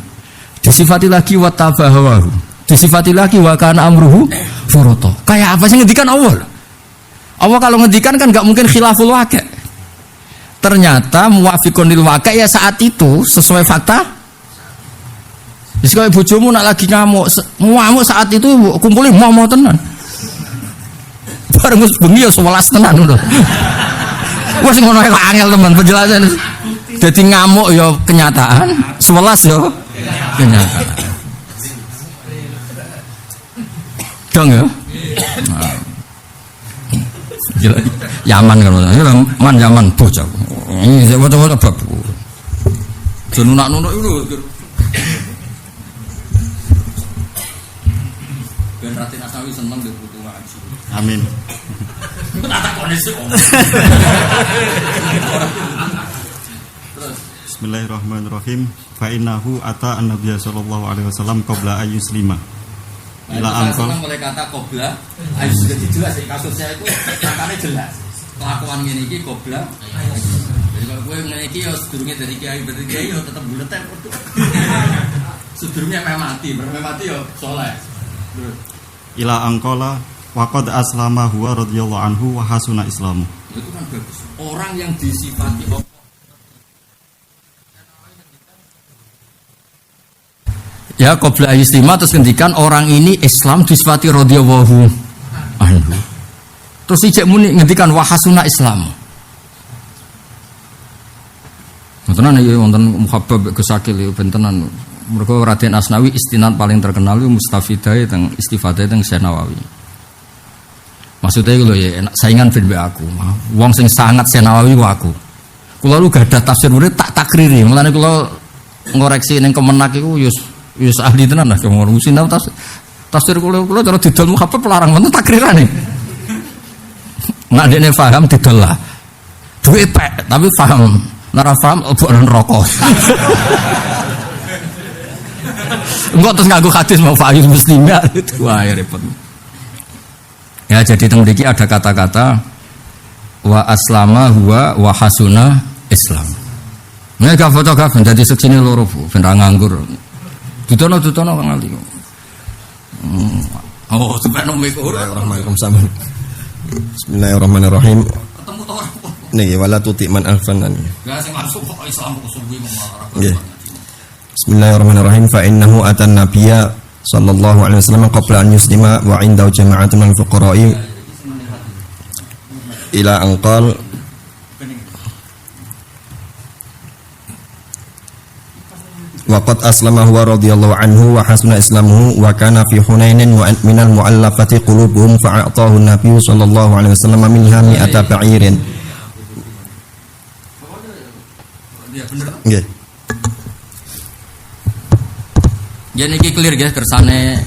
[SPEAKER 2] Disifati lagi wa tabahawahu. Disifati lagi wa kana amruhu furuta. Kayak apa sih ngendikan Allah? Allah kalau ngendikan kan enggak mungkin khilaful waqi'. Ternyata muwafiqun lil waqi' ya saat itu sesuai fakta. Wis kowe bojomu nak lagi ngamuk saat itu kumpulin mau tenan. Bareng wis bengi ya 11 tenan ngono. Wis ngono kok angel teman penjelasan. Dadi ngamuk ya kenyataan, 11 ya kenyataan. Dong ya. Gila, Yaman kan, man Yaman bocah. Ini saya baca bab. Jenunak-nunak itu. Ben Ratin Asawi seneng di buku ngaji.
[SPEAKER 3] Amin.
[SPEAKER 2] Tak kondisi om.
[SPEAKER 3] Bismillahirrahmanirrahim. Fa innahu ata an-nabiy sallallahu alaihi wasallam qabla ayyuslima. Ila angkol
[SPEAKER 2] mulai kata qobla ayo sudah jelas kasusnya itu katanya jelas kelakuan ngene iki qobla jadi kalau gue ngene iki ya sedurunge dari kiai berarti kiai ya tetep bulet ya sedurunge mati ya soleh
[SPEAKER 3] ila angkola waqad aslama huwa radhiyallahu anhu wa hasuna islamu.
[SPEAKER 2] Itu kan bagus orang yang disifati ya qabla ayustima terus ngendikan orang ini Islam disifati radhiyallahu anhu. Terus ijek muni ngendikan wa hasuna Islam. Wonten iki wonten Muhabbab Gusakil bentenan mergo Raden Asnawi istinad paling terkenal itu mustafidah teng istifadah teng Syekh Nawawi. Maksudnya itu ya saingan ben aku. Wong sing sangat Syekh Nawawi ku aku. Kula lu gadah tafsir murid tak takriri. Mulane kula ngoreksi ning Kemenak iku Yus ahli tenan lah kang ngono sinau tafsir kula cara didol muhabbab larang wonten takrirane. Nek dene paham didol lah. Duwe pek tapi paham. Nek ora paham opo neraka. Enggak terus nganggo hadis mau fa'il muslimnya itu wah ya repot. Ya jadi teng mriki ada kata-kata wa aslama huwa wa hasuna Islam. Nek gak foto gak dadi seksine loro ben ra nganggur. Dutono kang ali. Oh, sampai nomor
[SPEAKER 4] Bismillahirrahmanirrahim. Bismillahirrahmanirrahim.
[SPEAKER 2] Ketemu to ora?
[SPEAKER 4] Niki wala tuti man alfanan.
[SPEAKER 2] Enggak sing masuk kok Islam kok suwi
[SPEAKER 4] Nggih. Bismillahirrahmanirrahim. Fa innahu atan nabiyya sallallahu alaihi wasallam qabla an yuslima wa 'indahu jama'atun min fuqara'i ila anqal waqad aslama huwa radhiyallahu anhu wa hasuna islamuhu wa kana fi Hunainin wa minal mu'allafati qulubuhum fa'atahu an-nabiy sallallahu alaihi wasallam minha mi'ata ba'irin. Nggih.
[SPEAKER 2] Ya niki clear guys kersane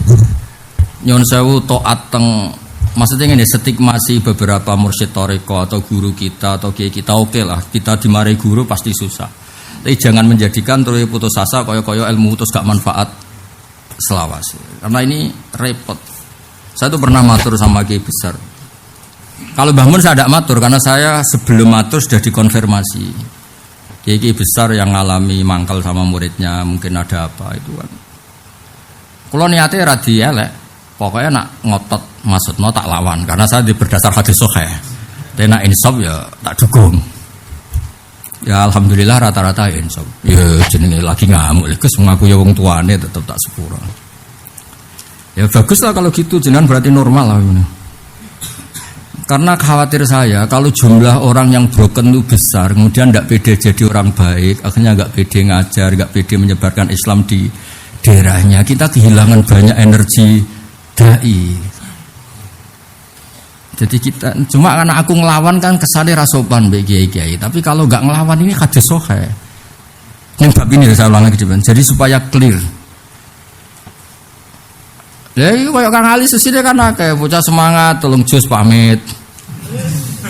[SPEAKER 2] nyon sewu taat teng maksudnya ngene stigmasi beberapa mursyid toriko atau guru kita atau kiai kita oke lah kita dimarahi guru pasti susah. Tapi jangan menjadikan terus putus asa koyo-koyo ilmu terus gak manfaat selawas. Karena ini repot. Saya tuh pernah matur sama kiai besar. Kalau Mbah Mun saya tidak matur karena saya sebelum matur sudah dikonfirmasi. Kiai besar yang ngalami mangkal sama muridnya mungkin ada apa itu kan. Kalau niatnya radi elek, pokoknya nak ngotot maksudnya tak lawan karena saya berdasar hadis sahih. Tena insaf ya tak dukung. Ya alhamdulillah rata-rata insaf. Ya jenenge lagi ngamuk Gus mengaku ya wong tuane tetep tak sepuro. Ya baguslah kalau gitu jenengan berarti normal lah ini. Karena khawatir saya kalau jumlah orang yang broken itu besar, kemudian tidak pede jadi orang baik, akhirnya nggak pede ngajar, nggak pede menyebarkan Islam di daerahnya, kita kehilangan banyak energi dai. Jadi kita cuma karena aku ngelawan kan kesannya rasopan bagi kiai, tapi kalau nggak ngelawan ini hadis sahih. Yang bab ini saya ulang lagi depan. Jadi supaya clear. Ya, kayak Kang Ali sesine kan akeh bocah semangat, tolong jus pamit.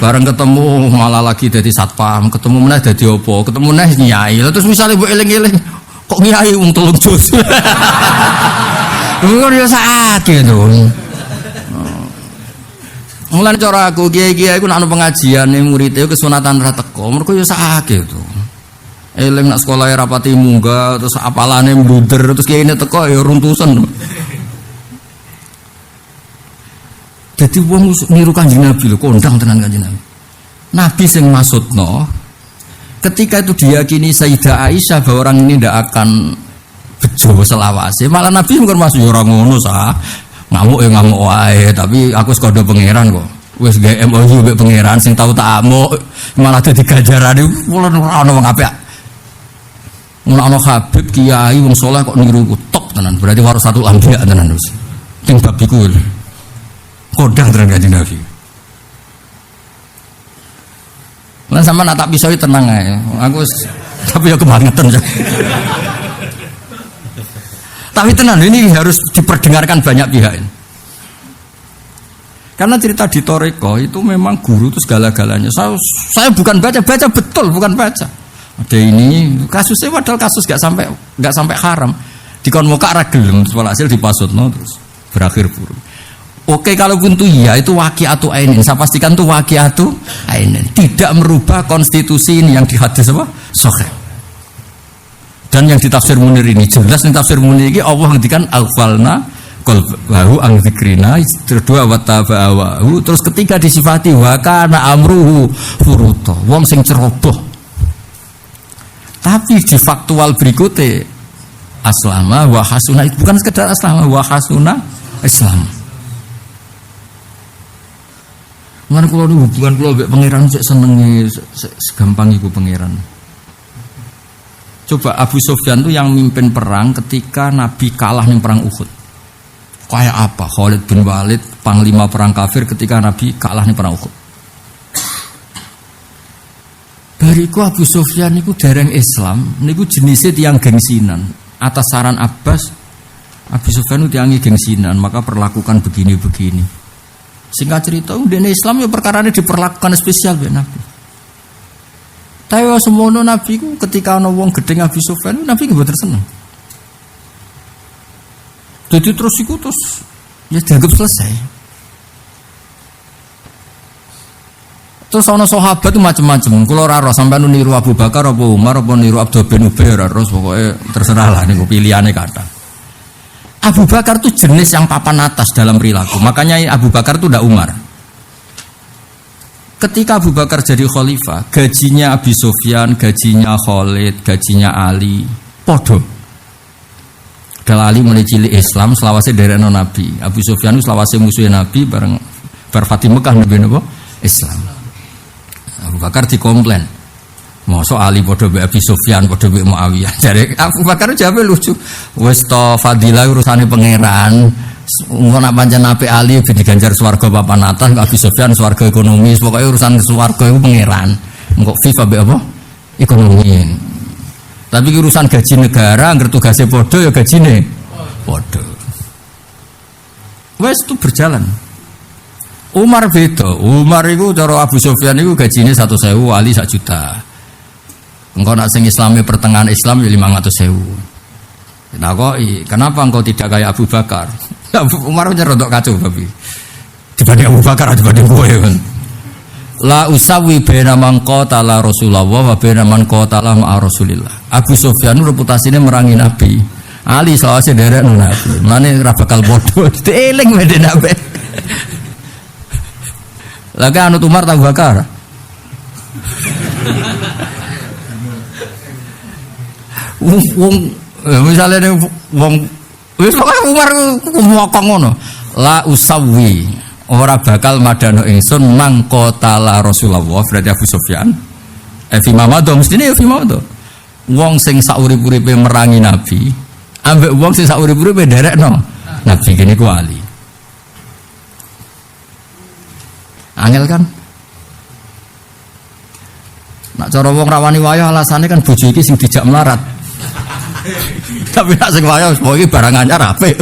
[SPEAKER 2] Bareng ketemu malah lagi jadi satpam, ketemu meneh dadi opo, ketemu meneh nyai. Terus misalnya mbok eling-eling, kok nyai wong tolong jus. Lu kan ya sakit to. Mulane cara aku kiai-kiai iku nek ana pengajian ning murid e kesunatan ra teko, mergo ya sakit to. Eling nak sekolah rapati munggah terus apalane mblunder terus kiai teko ya runtusan. Jadi wong niru Kanjeng Nabi lho, kondang tenan Kanjeng Nabi. Nabi sing maksudno ketika itu diyakini Sayyidah Aisyah bahwa orang ini tidak akan bejo selawase, malah Nabi bukan masuk ya ora ngono sah. Ngamuk ya ngamuk wae, tapi aku wis kandha pangeran kok. Wis gawe MOU mbek pangeran sing tau tak amuk, malah dadi ganjarane ora ono wong apik. Mun ana Habib kiai wong saleh kok niru top tenan, berarti warasatul anbiya tenan wis. Sing bab iku kodang tenan Kanjeng Nabi. Lan sampean tak pisoi tenang ae. Aku tapi ya kebangetan. Tapi tenang ini harus diperdengarkan banyak pihak ini. Karena cerita di Toreko itu memang guru itu segala-galanya. Saya bukan baca betul, bukan baca. Ada ini kasusnya padahal kasus gak sampai haram. Dikon muka ra gelem hasil dipasutno terus berakhir buruk. Oke, kalau pun itu waqi'atu ainin. Saya pastikan itu waqi'atu ainin. Tidak merubah konstitusi ini yang di hadis apa? Sahih. Dan yang ditafsir Munir ini jelas yang tafsir Munir ini Allah ngendikan aghfalna qalbahu an dzikrina, kedua wa taba'ahu, terus ketiga disifati wa kana amruhu furuta. Wong sing ceroboh. Tapi di faktual berikutnya aslama wa hasuna, itu bukan sekedar aslama wa hasuna Islam. Mana kalau hubungan kalau mbek pangeran cek senenge segampang iku pangeran. Coba Abu Sufyan tuh yang mimpin perang ketika Nabi kalah ning perang Uhud. Kayak apa? Khalid bin Walid panglima perang kafir ketika Nabi kalah ning perang Uhud. Bariku Abu Sufyan niku dereng Islam, niku jenisnya tiang gengsinan. Atas saran Abbas, Abu Sufyan itu tiangi gengsinan, maka perlakukan begini-begini. Singkat cerita, dene Islam ya perkarane diperlakukan spesial be Nabi. Tapi semono Nabi ku ketika ana wong gedeng Abu Sufyan, Nabi mboten seneng. Jadi terus iku terus ya dianggap selesai. Terus ana sahabat itu macam-macam. Kula ora roh sampean niru Abu Bakar apa Umar apa niru Abdul bin Ubay ora roh, pokoke terserah lah niku pilihane kathah. Abu Bakar itu jenis yang papan atas dalam perilaku. Makanya Abu Bakar itu tidak Umar. Ketika Abu Bakar jadi khalifah, gajinya Abi Sufyan, gajinya Khalid, gajinya Ali, podo. Kalau Ali mulai cilik Islam, selawase dari Nabi. Abu Sufyan itu selawase musuhnya Nabi, bareng Fatih Mekah Nabi Nabi Islam. Abu Bakar dikomplain. Mosok Ali podo be Abi Sufyan, podo be Muawiyah. Jadi Abu Bakar jawab lucu. Wes to fadilah urusane pangeran. Engko nak pancen apik Ali ben diganjar swarga papan atas, Abi Sufyan swarga ekonomi, pokoke urusan swarga iku pangeran. Engko FIFA be apa? Ekonomi. Tapi urusan gaji negara, angger tugase padha ya gajine padha. Wes itu berjalan. Umar beda. Umar iku cara Abu Sufyan iku gajine 100.000, Ali 1 juta. Engko nak sing Islame pertengahan Islam ya 500.000. Takoki, kenapa engkau tidak kayak Abu Bakar? Umar rodok kacau tapi dibanding Abu Bakar dibanding kowe kan. La usawi baina man qatala Rasulullah wa baina man qatala ma'a Rasulillah. Abu Sufyan reputasine merangi Nabi. Ali sawase derek Nabi. Mane ora bakal padha. Eling wede Nabi. Lagi anut Umar Abu Bakar. Misalnya nih wong wis pokoke Umar ngomong ngono. La usawi ora bakal madano ingsun mangkotala Rasulullah berarti Abu Sufyan. Fi mamado mestine fi mamado. Wong sing saurip-uripe merangi Nabi, ambek wong sing saurip-uripe nderekno Nabi kene ku ali. Angel kan? Nak cara wong rawani wayah alasane kan bojo iki sing dijak melarat. Tapi nak sing wayah wis pokoke barang anyar apik.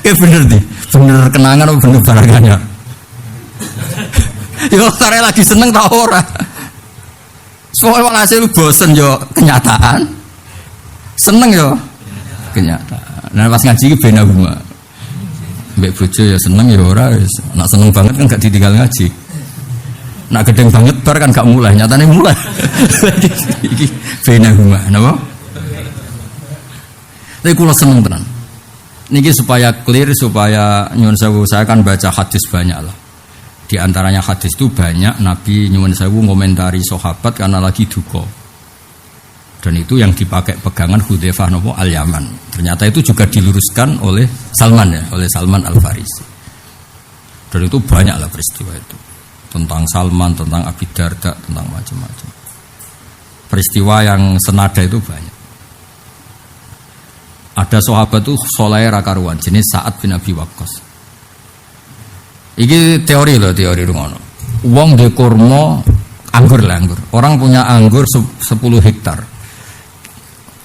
[SPEAKER 2] Ki bener di, bener kenangan apa bener barang anyar. Yo sare lagi seneng ta ora? Soale hasil bosen yo kenyataan. Seneng yo kenyataan. Nah pas ngaji ki ben aku mbek bojo ya seneng ya ora wis. Nak seneng banget kan gak ditinggal ngaji. Nak gedeng banget bar kan gak mulai, nyatane mulai. Iki bena huma, napa? Tapi kula seneng tenan. Niki supaya clear, supaya nyuwun sewu saya kan baca hadis banyak lah. Di antaranya hadis itu banyak Nabi nyuwun sewu ngomentari sahabat karena lagi duka. Dan itu yang dipakai pegangan Hudzaifah napa Al-Yaman. Ternyata itu juga diluruskan oleh Salman ya, oleh Salman Al-Farisi. Dan itu banyaklah peristiwa itu. Tentang Salman, tentang Abi Darda, tentang macam-macam. Peristiwa yang senada itu banyak. Ada sahabat itu soleh rakaruan jenis Sa'ad bin Abi Waqqas. Ini teori loh, teori ngono. Wong de kurma anggur lah anggur. Orang punya anggur 10 hektar.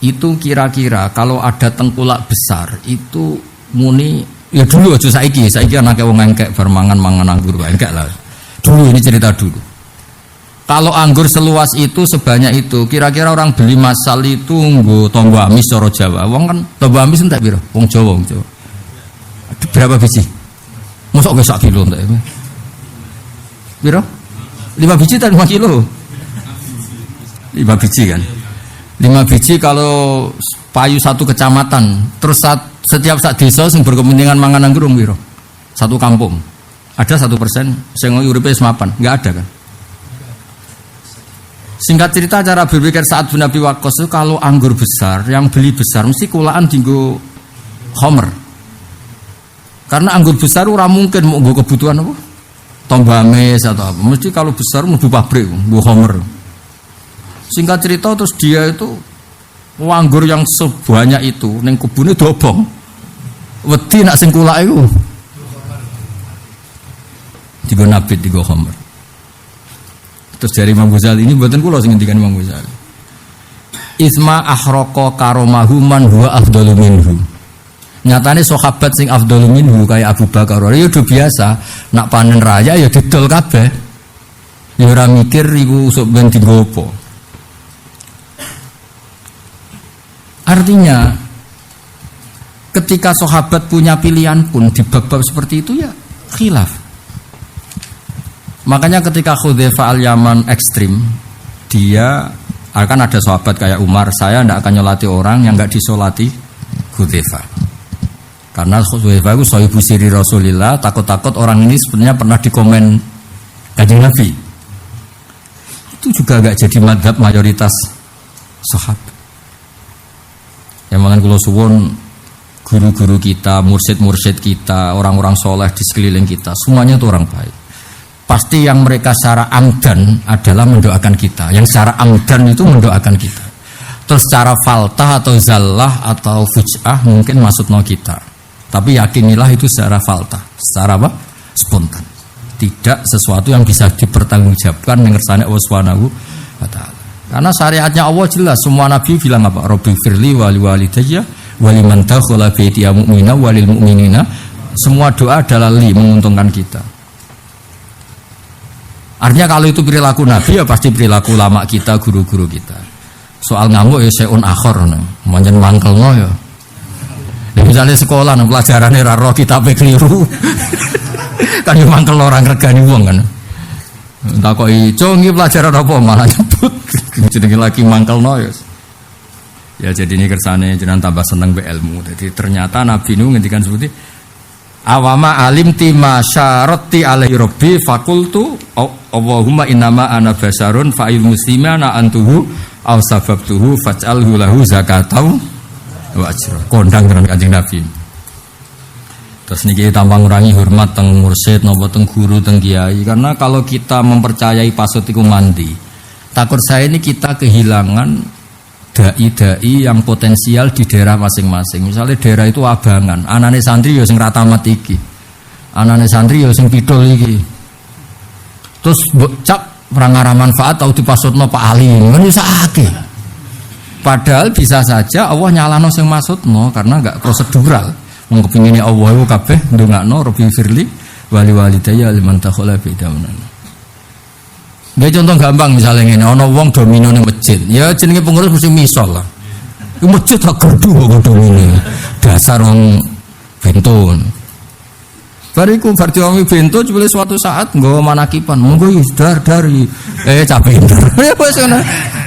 [SPEAKER 2] Itu kira-kira kalau ada tengkulak besar itu muni ya dulu aja saiki anake wong engkek bermangan-mangan anggur wae engkek lah. Dulu ini cerita dulu. Kalau anggur seluas itu sebanyak itu, kira-kira orang beli masal itu nggo tombo amis cara Jawa. Wong kan tombo amis entek piro? Wong Jawa. Berapa biji? Mosok wis 1 kilo entek. Piro? 5 biji atau 5 kilo? 5 biji kan. 5 biji kalau payu 1 kecamatan, terus setiap desa sing berkepentingan mangan anggur piro? 1 kampung. Ada 1% sing uripe semapan? Enggak ada kan? Singkat cerita cara berpikir Sa'ad bin Abi Waqqas itu kalau anggur besar, yang beli besar mesti kulaan dinggo homer. Karena anggur besar ora mungkin mau nggo kebutuhan apa? Tombames atau apa. Mesti kalau besar mlebu pabrik, nggo homer. Singkat cerita terus dia itu anggur yang sebanyak itu ning kebune dobong. Wedi nak sing kulake iku. Digo nabit digo homer. Terus dari Imam Ghazali ini mboten kula sing ngendikan Imam Ghazali. Isma ahraqa karomahu man huwa afdalu minhu. Nyatane sahabat sing afdalu minhu kaya Abu Bakar ya udah biasa nak panen raya ya didol kabeh. Ya ora mikir iku sok ben dienggo apa. Artinya ketika sahabat punya pilihan pun di bab-bab seperti itu ya khilaf. Makanya ketika Hudzaifah Al-Yaman ekstrim, dia akan ada sahabat kayak Umar, saya tidak akan nyolati orang yang tidak disolati Hudzaifah. Karena Hudzaifah itu sahibu siri Rasulillah, takut-takut orang ini sebenarnya pernah dikomen Kanjeng Nabi. Itu juga agak jadi madhab mayoritas sahabat. Yang makan kula suwun guru-guru kita, mursyid-mursyid kita, orang-orang soleh di sekeliling kita, semuanya itu orang baik. Pasti yang mereka secara amdan adalah mendoakan kita. Yang secara amdan itu mendoakan kita. Terus secara faltah atau zallah atau fuj'ah mungkin maksudnya kita. Tapi yakinilah itu secara faltah. Secara apa? Spontan. Tidak sesuatu yang bisa dipertanggungjawabkan mengersane Allah Subhanahu wa ta'ala. Karena syariatnya Allah jelas. Semua nabi bilang apa? Rabbi firli wali walidayya waliman dakhala baitiya mu'mina walil mu'minina. Semua doa adalah menguntungkan kita. Artinya kalau itu perilaku Nabi ya pasti perilaku ulama kita, guru-guru kita. Soal ngamuk ya seun akhor, manjen mangkelno ya. Misalnya sekolah, pelajarannya raro kita keliru, kan yang mangkel orang regani wong kan. Tak kok ijo nggih pelajaran apa malah nyebut jenenge lagi mangkelno ya. Ya jadi ini kersane jenengan tambah seneng be ilmu. Jadi ternyata Nabi nu ngendikan seperti awama alimti ma syarati alaihi rabbi fakultu Allahumma innama ana basarun fa'il muslimana antuhu aw sababtuhu faj'alhu lahu zakatau wa ajra. Kondang dengan Kanjeng Nabi. Terus niki tambah ngurangi hormat teng mursyid napa teng guru teng kiai, karena kalau kita mempercayai pasut iku mandi, takut saya ini kita kehilangan dai-dai yang potensial di daerah masing-masing. Misalnya daerah itu Abangan, anane santri ya sing ra tamat iki, anane santri ya sing pidol iki, terus cak perangara manfaat tau dipasutno Pak Ali kan iso akeh. Padahal bisa saja Allah nyalano sing maksudno karena enggak prosedural. Wong kepingine Allah iku kabeh ndongakno Rabbi firli wali walidayya liman takhala bidamnan. Nggih contoh gampang misalnya ngene, ana wong domino ning masjid. Ya jenenge pengurus mesti misol lah. Iku masjid tak gerdu kok domino. Dasar wong bento. Bariku fardiwangi bento jebule suatu saat nggawa manakipan. Monggo wis dari capek pinter. Ya wis ngono.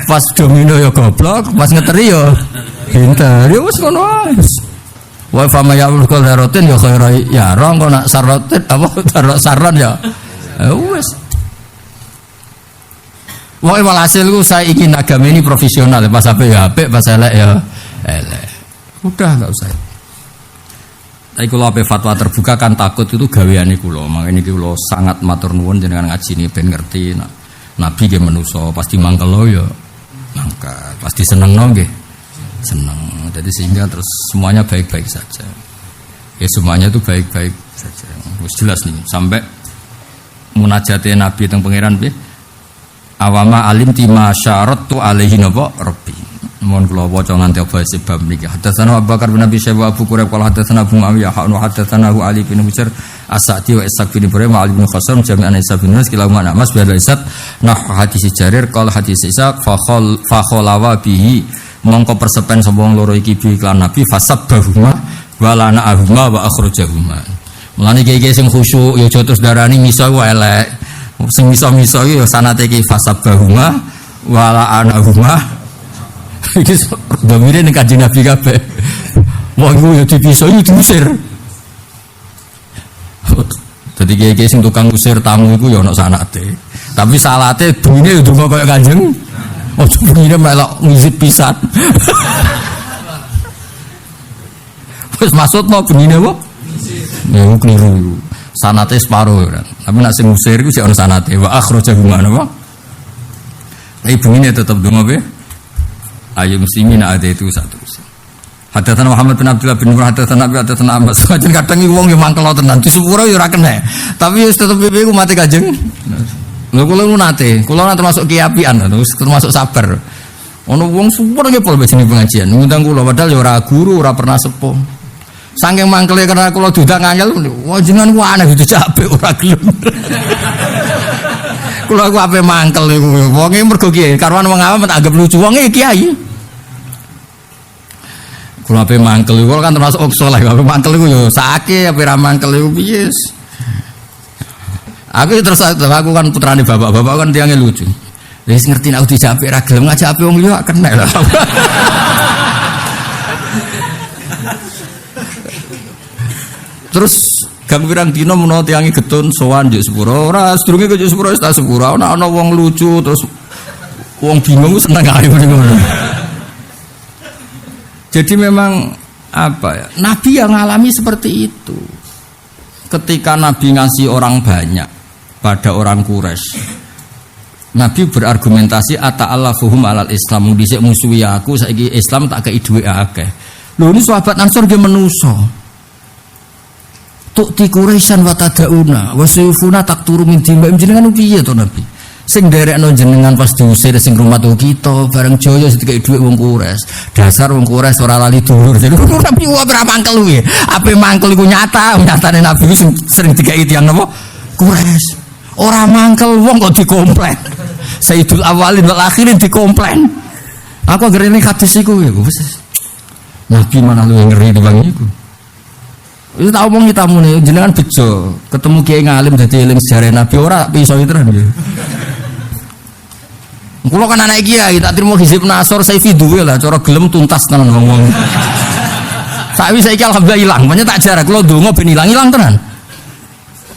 [SPEAKER 2] Pas domino ya goblok, pas ngeteri ya pinter. Ya wis ngono wae. Wa fa ma ya'mul qadaratin ya khairai ya rong kok nak saratin apa saran ya. Wis. Wah, walhasil saya ingin agama ini profesional, pas apa ya apik, pas elek ya elek. Udah enggak usah. Tapi kalau apa fatwa terbuka kan takut itu gaweane kula. Makane kula sangat matur nuwun jenengan ngaji ini ben ngerti nak Nabi ge manusa pasti mangkel ya. Mangkat, pasti senengno nggih. Seneng. Jadi sehingga terus semuanya baik-baik saja. Ya semuanya itu baik-baik saja. Wis jelas nih sampai munajate Nabi teng pangeran piye? Awama alim tima syaratu alaihi napa rabbi. Mohon kula waca nganti apa sebab niki. Hadatsana Abu Bakar bin Abi Syaibah Abu Quraib qala hadatsana Abu Muawiyah hanu hadatsana Ali bin Musair As-Sa'di wa Ishaq bin Ibrahim wa Ali bin Khasam jami'an Isa bin Nus kila mana Mas bi al-Isad nah hadis Jarir qala hadis Ishaq fa khalawa bihi mongko persepen sapa wong loro iki bi iklan Nabi fasabbahuma wa lana'ahuma wa akhrajahuma. Mulane iki sing khusyuk ya aja terus darani miso wae elek. Sing miso-miso iki ya sanate iki fasabbahuma wa lana'ahuma. Iki domire ning Kanjeng Nabi kabeh. Wong iku ya dipisah iki diusir. Dadi kiye-kiye sing tukang usir tamu iku ya ana sanate. Tapi salate bune ya donga kaya Kanjeng. Ojo bune melok ngizit pisan. Wis maksudno bunine apa? Ya keliru. Sanate separo ya. Tapi nek sing usir iku sik ana sanate. Wa akhrajahu apa? Tapi bunine tetep donga be. Ayu muslimin ada itu satu. Hadatsana Muhammad bin Abdullah bin Murad hadatsana Abi hadatsana Abbas. Kadang kadang wong yo mangkel tenan di sepuro yo ora kena. Tapi wis tetep piye ku mati Kanjeng. Lha kula nate termasuk kiapian termasuk sabar. Ono wong sepuro nggih pol bejine pengajian. Ngundang kula padahal yo ora guru, ora pernah sepuh. Saking mangkele karena kula dudak nganyel, wah jenengan ku aneh dicapek ora gelem. Kula ku ape mangkel iku. Wonge mergo kiye, karwan wong awam tak anggap lucu wonge kiai. Kula ape mangkel iku kan termasuk saleh, ape mangkel iku yo sake, ape ra mangkel iku piye. Aku terus aku kan putrane bapak kan tiange lucu. Wis ngerti nek dijapik ra gelem ngajak ape wong liya kena lho. Terus gang pirang dina menawa tiange getun sowan njuk sepuro. Ora sedurunge njuk sepuro wis tak sepuro. Ana wong lucu terus wong bingung seneng ae ngono. Jadi memang apa ya? Nabi yang ngalami seperti itu. Ketika Nabi ngasih orang banyak pada orang Quraisy. Nabi berargumentasi ata'allafuhum alal Islam. Dhisik musuhi aku saiki Islam tak kei dhuwit akeh. Lho ini sahabat Ansor ge menusa. Tukti Quraisyan wa tadauna wa sayfuna takturu min dimba jenengan piye to Nabi sing nderekno jenengan pas diusir sing rumah tuh kita bareng Jaya sedikit dhuwit wong Quraisy dasar wong Quraisy ora lali dulur jadi Nabi ora mangkel kuwi ape mangkel iku nyatane Nabi sering dikai tiyang napa Quraisy ora mangkel wong kok dikomplain Sayyidul Awalin wal Akhirin dikomplain aku ngerti hadis iku wis Nabi mana lu ngeri bang iku. Itu tak omong tamu nih, jenengan bejo ketemu kiai ngalim dadi eling sejarah Nabi ora iso tenan nggih. Kulo kan anak kiai tak trimo hizib Nasor Saifi duwe lah cara gelem tuntas tenan ngomong. Saiki alhamdulillah ilang, banyak tak jarak. Kalau dongo ben ilang tenan.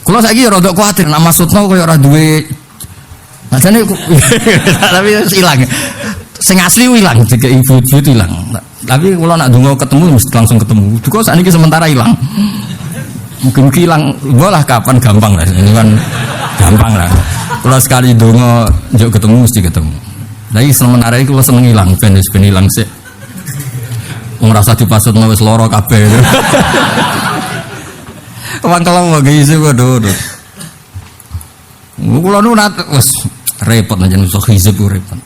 [SPEAKER 2] Kalau saiki ya rada kuwatir, nak maksudno koyo ora duwe. Macane tapi ilang. Sing asli ilang, jek ibu ilang. Tapi kalau nak dongo ketemu mesti langsung ketemu. Duka sakniki sementara ilang. Mungkin hilang, bolah kapan gampang lah. Ini kan gampang lah. Kalau sekali dongo jauh ketemu mesti ketemu. Tapi sementara itu kalau seneng hilang, ben hilang sih. Ngerasa dipasut wis loro kabeh. Wong kalau mau ngisi waduh. Kulo nu nat wis repot aja nuso hizib ku repot.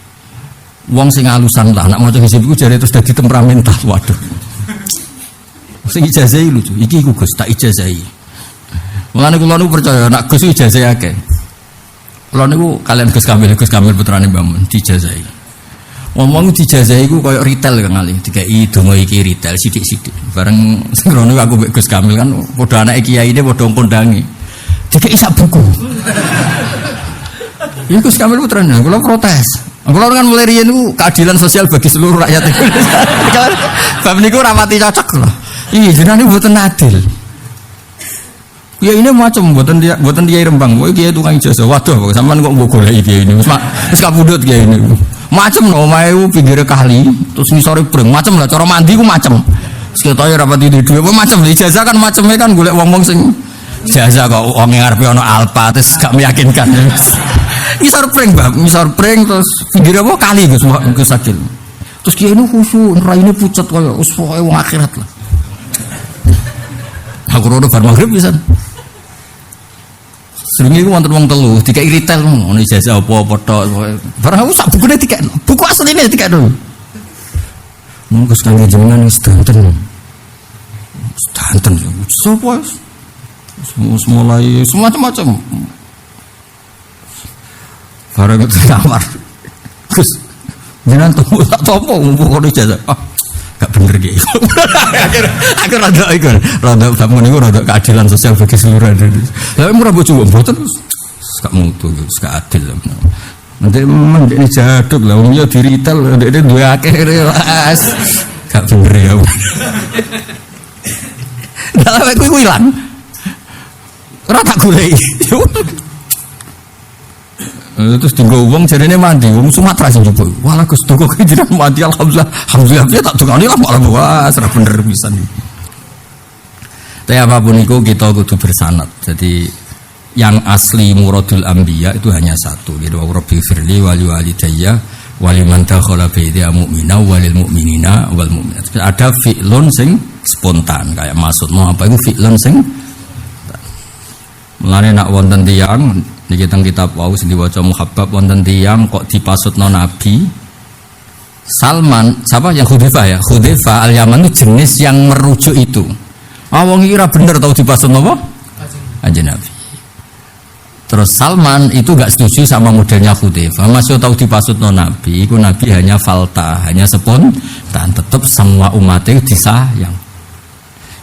[SPEAKER 2] Wong sing alusan lah, nak maca hizib ku jare terus dadi temperamental. Waduh. Sing ijazahi lucu, iki iku Gus tak ijazahi. Mulane kula niku percaya nek Gus ijazahi akeh. Kula niku kalian Gus Kamil putrane Mbah Mun dijazahi. Ngomong dijazahi iku koyo retail Kang Ali, dikai donga iki retail sithik-sithik. Bareng sing aku mbek Gus Kamil kan padha anake kiyaine padha kondangi. Dikai sak buku. Ya Gus Kamil putrane kula protes. Kula kan mulai riyen niku keadilan sosial bagi seluruh rakyat Indonesia. Bab niku rapati cocok lho. Iya, jenengan ini buatan adil. Ya ini macam buatan dia Rembang. Wah, dia tukang ijazah. Waduh, sampean kok mbok golek iki ini. Wis kabudut kiai ini. Macam lho, omahe pinggire kali, terus ngisore breng. Macam lah cara mandi ku macam. Seketoke rapati duwe apa macam ijazah kan macamnya kan golek wong-wong sing ijazah kok wong ngarepe ana alpa terus gak meyakinkan. Ngisor breng, Bang. Ngisor breng terus pinggire apa kali Gus Sakil. Terus kiai ini khusyuk, raine pucet koyo wis pokoke wong akhirat lah. Aku rodo bar maghrib pisan. Seringe ku wonten wong telu, dikai retail ngono ijazah apa-apa tok. Barang aku sak bukune dikek. Buku asline dikek lho. Monggo sekali jenengan wis danten. Danten sapa? Mulai semacam-macam. Barang ke kamar. Gus, jenengan temu tak topo ngumpul ijazah. Gak bener gitu. Aku rada bangun itu rada keadilan sosial bagi seluruh Indonesia. Tapi murah bocor mboten gak mutu, gak adil. Nanti menjadi jaduk lah, umumnya di retail, nanti dua akeh gak bener ya. Dalam aku hilang, rata gulai. Terus tinggal uang jadinya mandi, uang Sumatera sih juga. Wah Gus tunggu kejadian mandi alhamdulillah dia tak tukang ini lah malah wah serah bener bisa nih. Tapi apapun itu kita kudu bersanad. Jadi yang asli muradul anbiya itu hanya satu. Jadi Rabbi firli wali walidayya waliman dakhala baita mu'mina walil mu'minina wal mu'minat. Ada fi'lun sing spontan kayak maksudnya apa itu fi'lun sing mulane nak wonten tiyang niki teng kitab wau sing diwaca Muhabbab wonten tiyang kok dipasutno Nabi Salman, siapa yang Hudzaifah ya? Hudzaifah al-Yaman itu jenis yang merujuk itu. Wong iki ora bener tau dipasutno apa? Kanjeng Nabi. Terus Salman itu gak setuju sama modelnya Hudzaifah. Masih tahu dipasutno Nabi, itu Nabi hanya falta, hanya spontan, tetap semua umatnya disayang.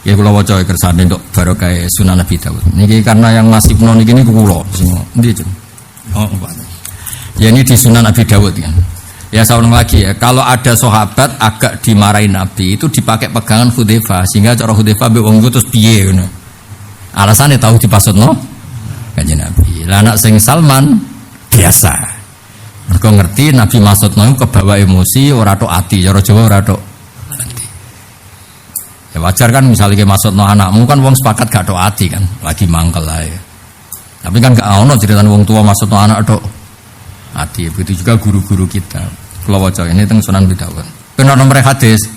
[SPEAKER 2] Ya kula waca kersane untuk barokah Sunan Nabi Daud. Niki karena yang nasibno niki niku kula semua. Endi, Jeng? Oh, Pak. Ya ini di Sunan Nabi Daud kan. Ya saya ulang lagi ya, kalau ada sahabat agak dimarahin Nabi itu dipakai pegangan Hudzaifah sehingga cara Hudzaifah mbek wong terus piye ngono. Alasane tahu dipasutno Kanjeng Nabi. Lah anak sing Salman biasa. Mergo ngerti Nabi maksudno kebawa emosi ora tok ati, cara Jawa ora tok. Ya wajar kan misalnya kayak maksudno anakmu kan wong sepakat gak tok ati kan, lagi mangkel ae. Tapi kan gak ono ceritaan wong tua maksudno anak tok ati. Begitu juga guru-guru kita. Kula waca ini teng Sunan Abi Dawud. Bener nomor hadis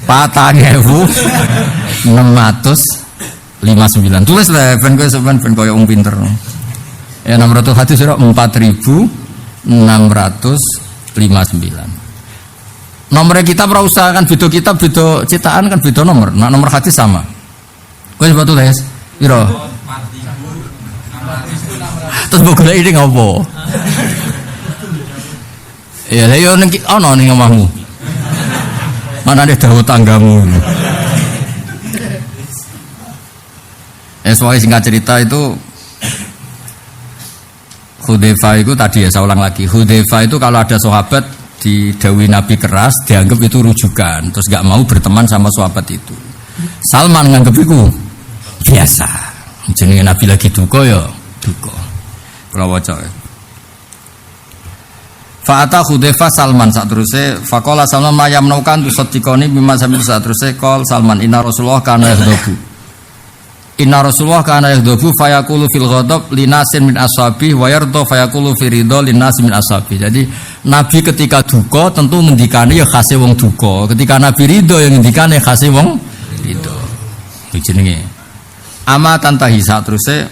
[SPEAKER 2] 4659. Tulis lah ben kowe sampean ben koyo wong pinter. Ya nomor hadis ora 4659. Nomornya kita usah kan beda kitab beda cetakan kan beda nomor. Nah nomor hadis sama. Kowe coba tulis. Piro? Terus mbok golek iki ngopo? Ya lha yo ning ana ning omahmu. Mana ada dawuh tanggamu. Soalnya singkat cerita itu Hudzaifah itu tadi ya saya ulang lagi. Hudzaifah itu kalau ada sahabat didhawuhi Nabi keras dianggap itu rujukan, terus gak mau berteman sama sahabat itu. Salman nganggep iku biasa. Jenenge Nabi lagi duka ya duka. Kula waca. Fa'ata Hudzaifah Salman sateruse faqala Salman mayamnaukan tusaddiqoni bima samil sateruse qol Salman inna Rasulullah kana yaghdabu. Inna Rasulullah kana yaghdabu fayaqulu fil ghadab linasin min ashabi wa yarda fayaqulu fi ridha linasin min ashabi. Jadi Nabi ketika duka tentu ngendikane ya khase wong duka. Ketika Nabi ridha ya ngendikane khase wong ridha. Iki jenenge ama tantahi sateruse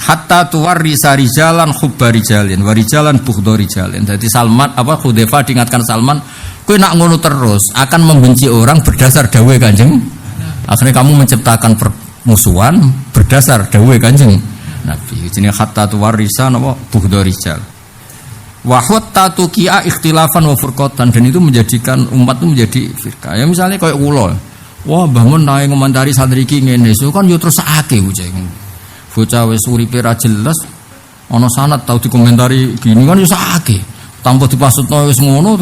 [SPEAKER 2] hatta tuwarrisa rijalan hubba rijalin wa rijalan bughdha rijalin. Jadi Salman apa Hudzaifah diingatkan Salman, kowe nak ngono terus akan membenci orang berdasar dawuh Kanjeng. Akhirnya kamu menciptakan permusuhan berdasar dawuh Kanjeng Nabi. Jenenge hatta tuwarrisa napa bughdha rijal. Wa hatta tuqi'a ikhtilafan wa furqatan, dan itu menjadikan umat itu menjadi firqah. Ya misalnya kayak kula. Wah, bangun naik ngomentari santri iki ngene, so kan yo terus akeh bocah wis uripe ra jelas ana sanad tau dikomentari gini kan yo sakake tanpa dipasutno wis ngono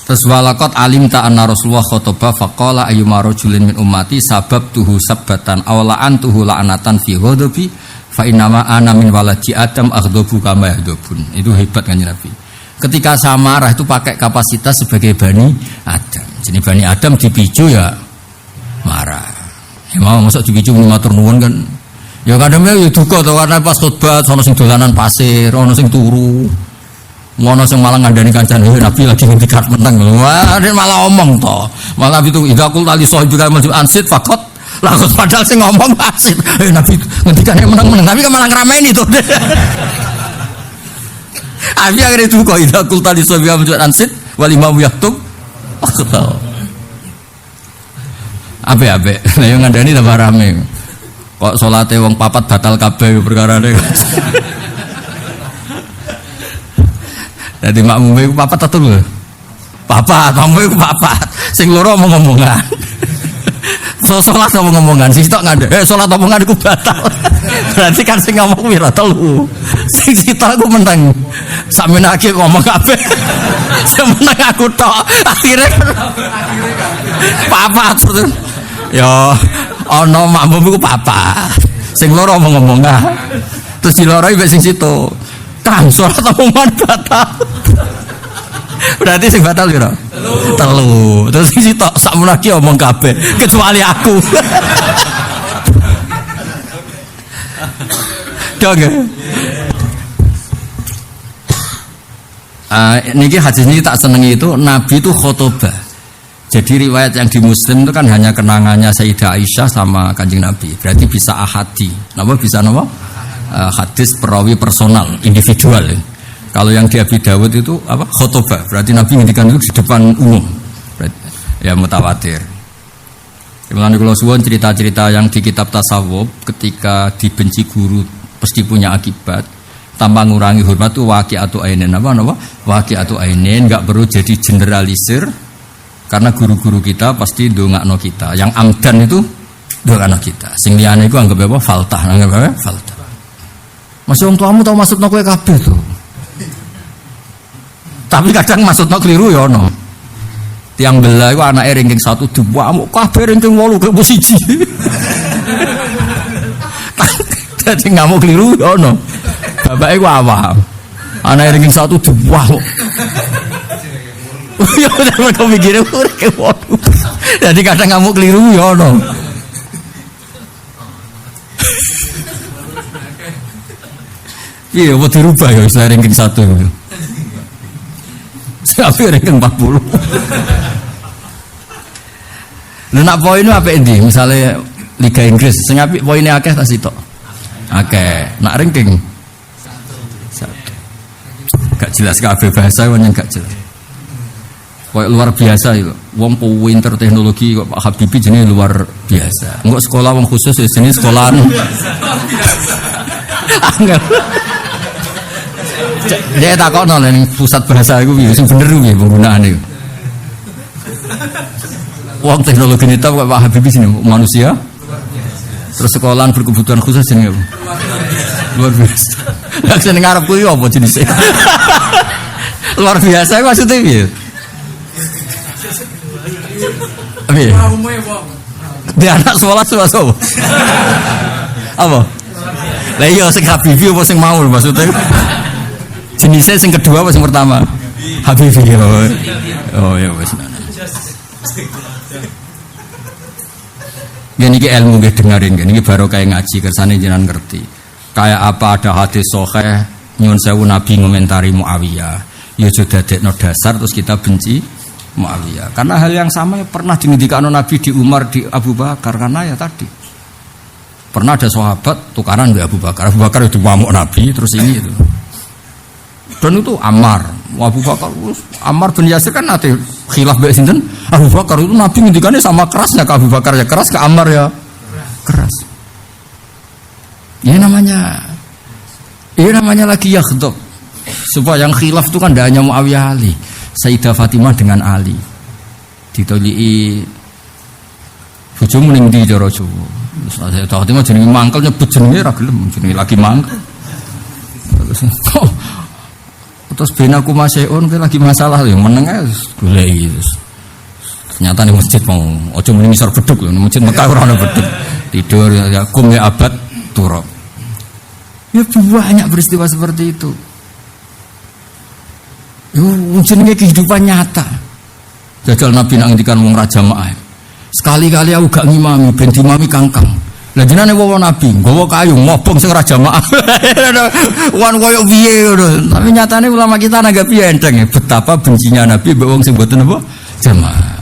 [SPEAKER 2] terus walaqat alim ta anna Rasulullah khotbah faqala ayyuma rajulin min ummati sababtuhu sabbatan aw la'antuhu la'anatan fi ghadabi fa innama ana min waladi adam aghdabu kama yahdabun. Itu hebat kan Nabi. Ketika saya marah itu pakai kapasitas sebagai Bani Adam. Jadi Bani Adam dipicu ya marah. Ya mau masa dipicu matur nuwun kan. Ya kadang ya duka to karena pas khotbah ana sing dolanan pasir, ana sing turu. Ngono sing malah ngandani kancane Nabi lagi ngendikan meneng. Wah, dia malah omong to. Malah itu idza qul ali sahibika majid ansit faqat langsung padahal sing ngomong asit. Nabi ngendikane meneng-meneng tapi kan malah ngrameni to. Abi akhirnya duka idza qul ali sahibika majid ansit wal imam yaktub. Ape-ape, nah yang ngandani tambah rame. Kok salate wong papat batal kabeh perkarane. Dadi makmume iku papat atau lho? Papat, makmume iku papat. Sing loro omong-omongan. Salat omong-omongan, sing sitok ngandani. Salat omongan iku batal. Berarti kan sing ngomong pira telu. Sing sitok aku meneng. Sampeyan iki ngomong kabeh. Sing meneng aku tok. Akhire papat terus. Ya ana makmum iku papat. Sing loro omong-omongan. Terus diloroi wis sing situ. Kang salat omongan batal. Berarti sing batal piro? Telu. Terus sing situ sakmono lagi omong kabeh kecuali aku. Dong. Niki hadis ini tak senengi itu Nabi itu khotbah. Jadi riwayat yang di Muslim itu kan hanya kenangannya Sayyidah Aisyah sama Kanjeng Nabi. Berarti bisa ahadi. Napa bisa napa? Hadis perawi personal, individual. Ya. Kalau yang di Abi Dawud itu apa? Khotbah. Berarti Nabi ngendikan itu di depan umum. Berarti, ya mutawatir. Mulane kula suwun cerita-cerita yang di kitab tasawuf ketika dibenci guru pasti punya akibat. Tanpa ngurangi hormat itu waqi'atu ainin. Apa? Waqi'atu ainin, enggak perlu jadi generalisir. Karena guru-guru kita pasti ndongakno kita. Yang amdan itu ndongakno kita. Sing liyane iku anggap apa? Faltah, anggap apa? Faltah. Masih wong tuamu tau maksudno kowe kabeh to. Tapi kadang maksudno keliru ya ono. Tiang belah iku anake ranking 1 diwamuk kabeh ranking 8 ke posisi. Dadi ngamuk keliru ya ono. Bapake ku awam. Anake ranking 1 diwamuk. Ya udah kok mikire ke waduh. Jadi kadang kamu keliru ya ono. Iya, mau dirubah ya istilah ranking 1. Sampai ranking 40. Lha nak poinnya apa endi? Misalnya Liga Inggris, sing apik poinnya akeh ta sitok. Akeh. Nak ranking 1. Gak jelas kabeh bahasa yang gak jelas. Kayak luar biasa itu. Wong pinter teknologi kok Pak Habibie jenenge luar biasa. Engko sekolah wong khusus ya jenis sekolahan. Angel. Dia takokno ning pusat bahasa iku piye sing bener piye penggunaane. Wong teknologi nita kok Pak Habibie jenenge manusia. Terus sekolahan berkebutuhan khusus jenenge apa? Luar biasa. Lah sing ngarepku iki apa jenise? Luar biasa maksudnya piye? Piye? Di anak sekolah sapa? Apa? Lah iya sing Habibi apa sing mau maksudnya? Jenisnya sing kedua apa sing pertama? Habibi. Oh ya wis. Gini ki ilmu nggih dengerin gini baru kayak ngaji kersane jenengan ngerti. Kayak apa ada hadis sahih nyuwun sewu Nabi ngomentari Muawiyah. Ya sudah dadekno dasar terus kita benci Muawiyah. Karena hal yang sama pernah dingendikano Nabi di Umar di Abu Bakar karena ya tadi. Pernah ada sahabat tukaran dengan Abu Bakar. Abu Bakar itu ngamuk Nabi terus ini itu. Dan itu Ammar, Abu Bakar, Ammar bin Yasir kan nanti khilaf mbek sinten? Abu Bakar itu Nabi ngendikane sama kerasnya ke Abu Bakar ya keras, ke Ammar ya keras. Ini namanya lagi yakhdab. Supaya yang khilaf itu kan tidak hanya Muawiyah Ali, Sayyidah Fatimah dengan Ali. Ditoliki bojomu ning ndi cara Jawa. Sayyidah Fatimah jenenge mangkel nyebut jenenge ra gelem, jenenge lagi mangkel. Terus benaku maseun kowe lagi masalah yo meneng ae goleki terus. Ternyata ning masjid mau aja muni ngisor beduk lho, masjid Mekah ora ono beduk. Tidur ya kum ya abad turab. Ya banyak peristiwa seperti itu. Yo jenenge kehidupan nyata. Jajal Nabi nak ngendikan wong ra jamaah. Sekali-kali aku gak ngimami ben dimami kangkang. Lah jenenge wong Nabi, nggawa kayu ngobong sing ora jamaah. Wan koyo piye ngono. Tapi nyatane ulama kita nanggapi enteng ya, betapa bencinya Nabi mbek wong sing mboten apa jamaah.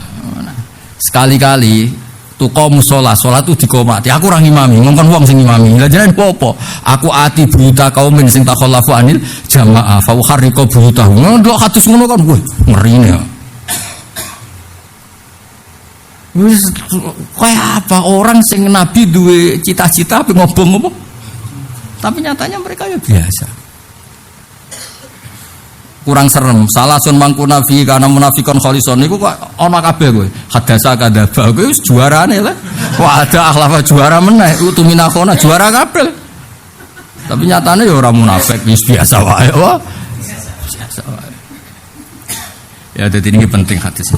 [SPEAKER 2] Sekali-kali tuku musala, salat itu dikomati. Aku ora ngimami, ngongkon wong sing ngimami. Lah jenenge apa? Aku ati buta kaumin sing takhallafu anil jamaah, fa uharriqu buyutahum. Ndok kados ngono kan kowe ngerine. Kayak apa orang sing Nabi duwe cita-cita apa ngobong apa? Tapi nyatanya mereka ya biasa. Kurang serem. Salah sun mangku nafi karena munafikon kholison niku kok ana kabeh kowe. Hadasa kadzaba kowe wis juarane lah. Wah ada akhlafa juara meneh, utumina khona juara kabeh. Tapi nyatanya ya orang munafik wis biasa wae. Biasa wae. Ya jadi ini penting hadis.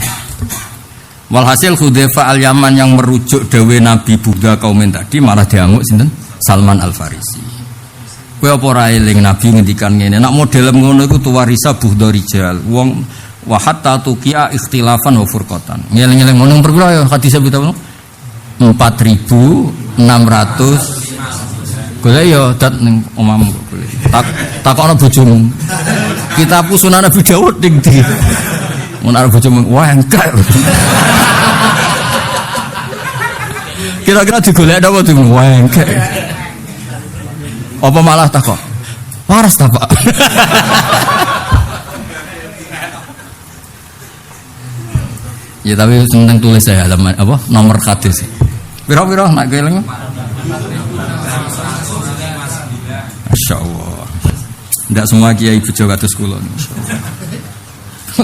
[SPEAKER 2] Walhasil Hudzaifah al-Yaman yang merujuk dawe Nabi Buddha kaumin tadi malah diamuk sinten? Salman Al-Farisi. Kowe apa ora eling Nabi ngendikan ngene, nek model ngono iku tuwarisa Buddha rijal. Wong wa hatta tuqiya ikhtilafan wa furqatan. Ngeling-eling ngono perkara ya hadis apa? 4.600 golek ya dat ning omahmu kok golek. Takokno bojomu. Kitabku Sunan Nabi Dawud ning ndi? Mun arep bojomu wah enggak. Kira-kira digolek apa tuh wengke? Apa malah takok? Waras ta, Pak? Ya tapi tentang tulis saya halaman apa nomor hadis. Pira-pira nak keling? Masyaallah. Ndak semua kiai bejo kados kula.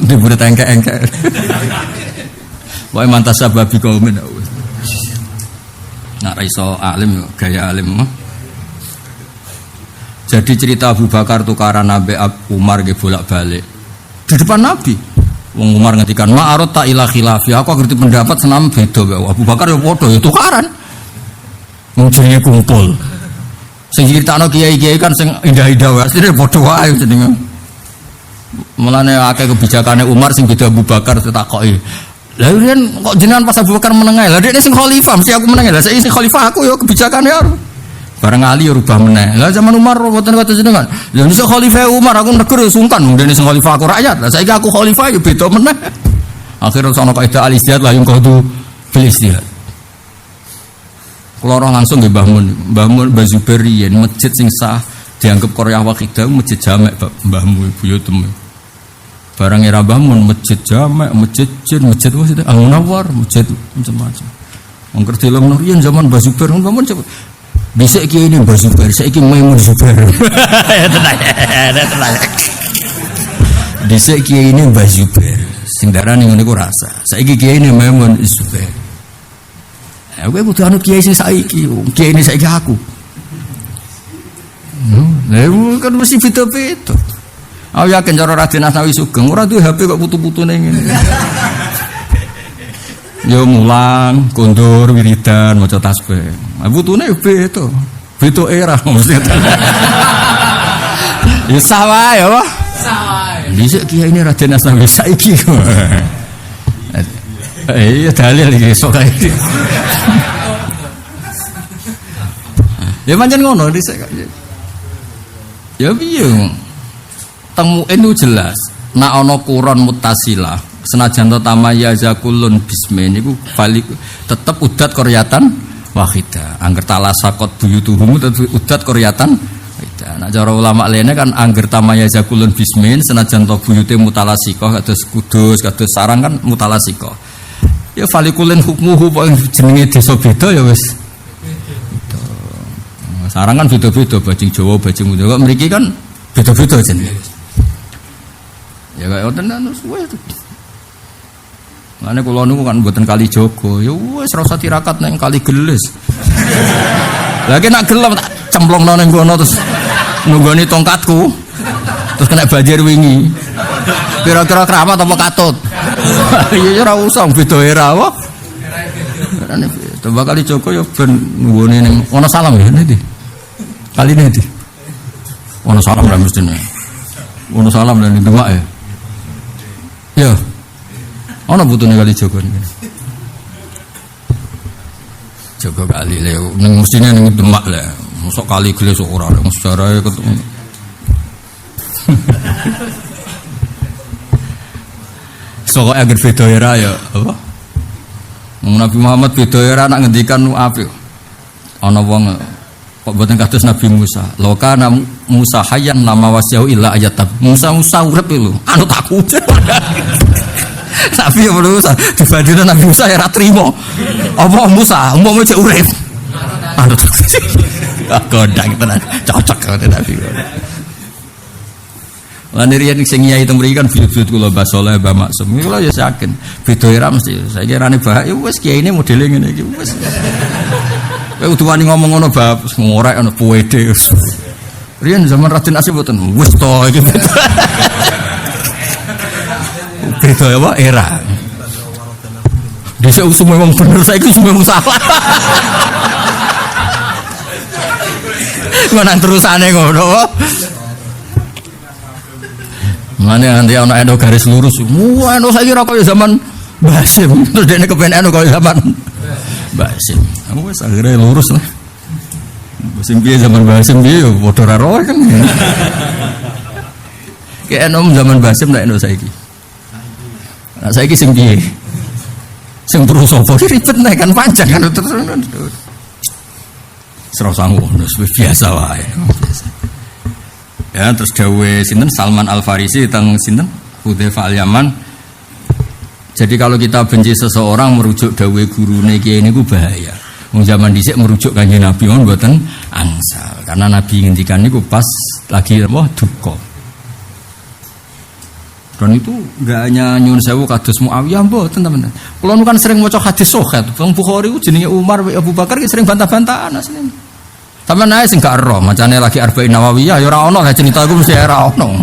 [SPEAKER 2] Dibure engke-engke. Wae mantas sababi kaumin. Nak iso alim gaya alim. Jadi cerita Abu Bakar tukaran Nabi Umar nggih bolak-balik di depan Nabi. Wong Umar ngendikan ma'arut ta ila khilafi. Aku ngerti pendapat senam beda karo Abu Bakar ya padha ya tukaran. Wong jenenge kumpul. Sing critakno kiai-kiai kan sing indah-indah wae asline padha wae jenenge. Mulane akeh kebijakane Umar sing beda Abu Bakar ditakoki. Lah riyen kok jenengan pas Abu Bakar meneng ae. Lah dekne sing khalifah mesti aku meneng. Lah saiki sing khalifah aku ya kebijakane ya. Bareng Ali ya rubah meneh. Lah zaman Umar mboten kata jenengan. Lah iso khalifah Umar aku negur ya sungkan dene sing khalifah aku rakyat. Lah saiki aku khalifah ya beda meneh. Akhire sono kaidah al-istihad lah yang kudu bil istihad. Kula langsung nggih Mbah Mun Zubair yen masjid sing sah dianggap Korea Waqidah masjid jamek mbahmu buyutem. Barang era bangun masjid jamek, masjid jin, masjid apa sih? Al-Munawwar, masjid macam-macam. Wong kerja lang riyen zaman Mbah Zubair, bangun coba. Bisa kiai ini Mbah Zubair, saiki Maimun Zubair. Tenang. Bisa kiai ini Mbah Zubair, sing darane ngene ku rasa. Saiki kiai ini Maimun Zubair. Kowe kudu anut kiai sing saiki, kiai ini saiki aku. Lha kan mesti beda-beda. Aku yakin cara Raden Asnawi Sugeng ora duwe HP kok putu-putune ngene. Yo mulang, kondur, wiridan, maca tasbih. Butune beto. Beto era mesti. Ya sawah ya, Pak. Sawah. Dhisik kiai ini Raden Asnawi saiki. Iya dalil iki sok kae. Ya pancen ngono dhisik. Ya piye? Temu itu jelas. Nak ana Quran muttasilah, senajan to tamaya zakulun bismin niku balik tetep udat qaryatan wahidah. Angger talasaqat buyutuhum tetep udat qaryatan wahidah. Nak cara ulama lainnya kan angger tamaya zakulun bismin senajan to buyute mutalasikoh kados kudus kados sarang kan mutalasikoh. Ya falikulin hukmuhu pokoke jenenge desa beda ya wis. Sarang kan beda-beda bajing Jawa, bajing Jawa. Kok mriki kan beda-beda jenenge. Ya kaya tenan suwe. Mane kula niku kan mboten kali Jogo. Ya wis ora usah tirakat nang kali Gelis. Lah nek nak gelem tak cemplungno ning kono terus nunggoni tongkatku. Terus kena banjir wingi. Kira-kira keramat apa katut? Ya ora usah beda era apa. Coba kali Joko ya ben nggone ning ono salam ya ndi. Kali ndi. Ono salam lah mestine. Ono salam lan Demak ya. Ya. Ono butune kali Joko niki. Joko kali le ning mestine ning Demak lah. Mosok kali Gelis ora lho sejarahe ketemu. Sok agar beda era ya apa? Nabi Muhammad beda era nak ngendikan apik. Ana wong kok boten kados Nabi Musa. Lokana Musa hayyan lama wasyahu illa ayatab. Musa urip lho, anu takut. Tapi ya Musa dibandingkan Nabi Musa ya ra trimo. Apa Musa umpama cek urip. Anu takut. Gondang tenan, cocok karo Nabi. Lan riyen sing nyai teng mriki kan buyut-buyut kula Mbah Saleh, Mbah Maksum. Kula ya yakin beda era mesti. Saiki rane bahak ya wis kiyaine modele ngene iki wis. Kowe kudu wani ngomong ngono bab ngorek ana puwede. Riyen zaman Raden Asih mboten wis to iki. Beda ya Pak era. Dhisik usume wong bener saiki usume wong salah. Ngono terusane ngono. Mane nanti ana eno garis lurus. Wah, eno saiki ra kaya zaman Mbah Hasyim. Terus dene kepen eno kaya zaman Mbah Hasyim. Wis akhire lurus lah. Sing piye zaman Mbah Hasyim piye padha ra roe kan. Ki eno zaman Mbah Hasyim ndak eno saiki. Nah saiki sing piye? Sing terus apa ribet nek kan panjang kan terus. Serau sanggup biasa wae. Ya terus dawe sinten Salman Al Farisi teng sinten Hudzaifah Al Yaman. Jadi kalau kita benci seseorang merujuk dawe gurune kiye niku bahaya. Wong zaman dhisik merujuk Kanjeng Nabi mon mboten angsal. Karena Nabi ngendikan niku pas lagi apa duka. Dan itu enggak hanya nyuwun sewu kados Muawiyah mboten teman-teman. Kula kan sering maca hadis sahih. Wong Bukhari ku jenenge Umar bin Abu Bakar ki sering bantah-bantahan asline. Sampe nae sing gak ero, macane lagi Arba'in Nawawiyah ya ora ono, cerita iku mesti ora ono.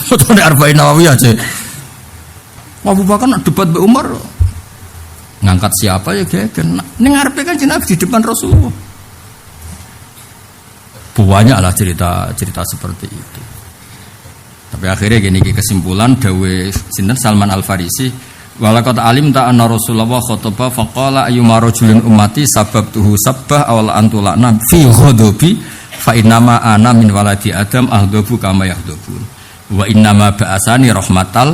[SPEAKER 2] Fotone Arba'in Nawawiyah aja. Abu Bakar nak debat mbek Umar ngangkat siapa ya geger. Ning ngarepe kan jeneng di depan Rasulullah. Banyaklah cerita seperti itu. Tapi akhirnya gini kesimpulan dawe sinten Salman Al Farisi. Walaqad alimta anna Rasulullah khataba faqala ayyuma rajulin ummati sababtuhu sabbah awal antulana fi ghadabi fa innama ana min waladi adam aghdabu kama yaghdabun wa innama ba'asani rahmatal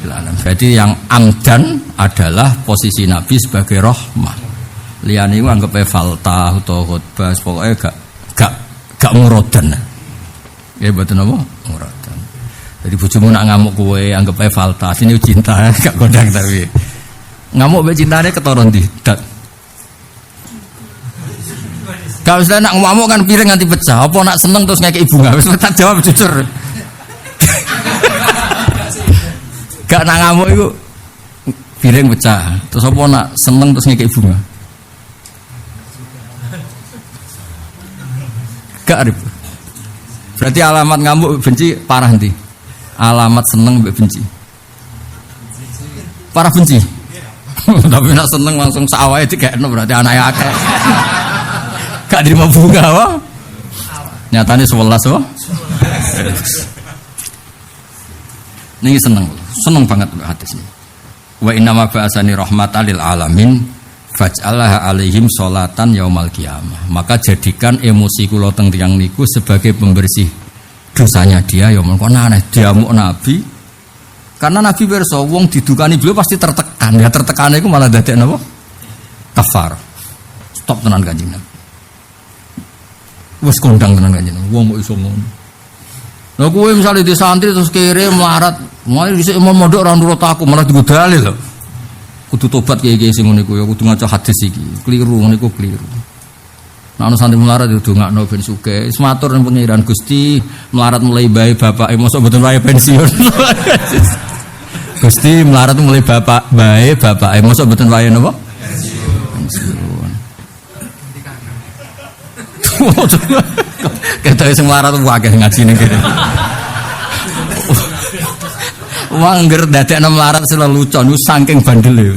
[SPEAKER 2] lil alamin. Jadi yang amdan adalah posisi Nabi sebagai rahmah. Liyane iku anggape falta utawa khutbah pokoke gak muradan. Ya mboten apa muradan. Jadi bojomu nak ngamuk kowe anggap ae falta, sini cinta gak gondang tapi. Ngamuk mbek cintane ketara ndi? Dak. Gak usah nak ngamuk kan piring nganti pecah. Apa nak seneng terus ngekeki bunga? Wis tak jawab jujur. Gak nak ngamuk iku piring pecah. Terus apa nak seneng terus ngekeki bunga? Gak ribut. Berarti alamat ngamuk benci parah nanti. Alamat seneng mbek benci. Parah benci. Tapi nak seneng langsung sawah dikekno berarti anake akeh. Gak terima bunga wae. Nyatane 11 wae. Niki seneng banget hadis ini. Wa inna ma ba'asani rahmatan lil alamin faj'alha alaihim sholatan yaumal qiyamah. Maka jadikan emosi kula teng tiyang niku sebagai pembersih dosanya dia yaumul qiyamah. Diamuk Nabi karena Nabi pirsa wong didukani beliau pasti tertekan. Ya tertekane iku malah dadek napa? Kafar. Stop tenan Kanjeng Nabi. Wis kondang tenan Kanjeng Nabi. Wong kok iso ngono. Lah kowe misale di santri terus kere melarat, mulai dhisik mondok ora nurut aku malah digo dalil lho. Kudu tobat kiye-kiye sing ngene iku ya kudu maca hadis iki. Kliru ngene iku kliru. Nek ana santri melarat yo dongakno ben sugih. Wis matur ning pengiran Gusti, melarat mulai bae bapake mosok mboten wae pensiun. Gusti melarat mulai bae bapake mosok mboten wae napa? Pensiun. Kita sing melarat wae ngaji ning kene. Wangger dadekno melarat selalu lucu niku saking bandele.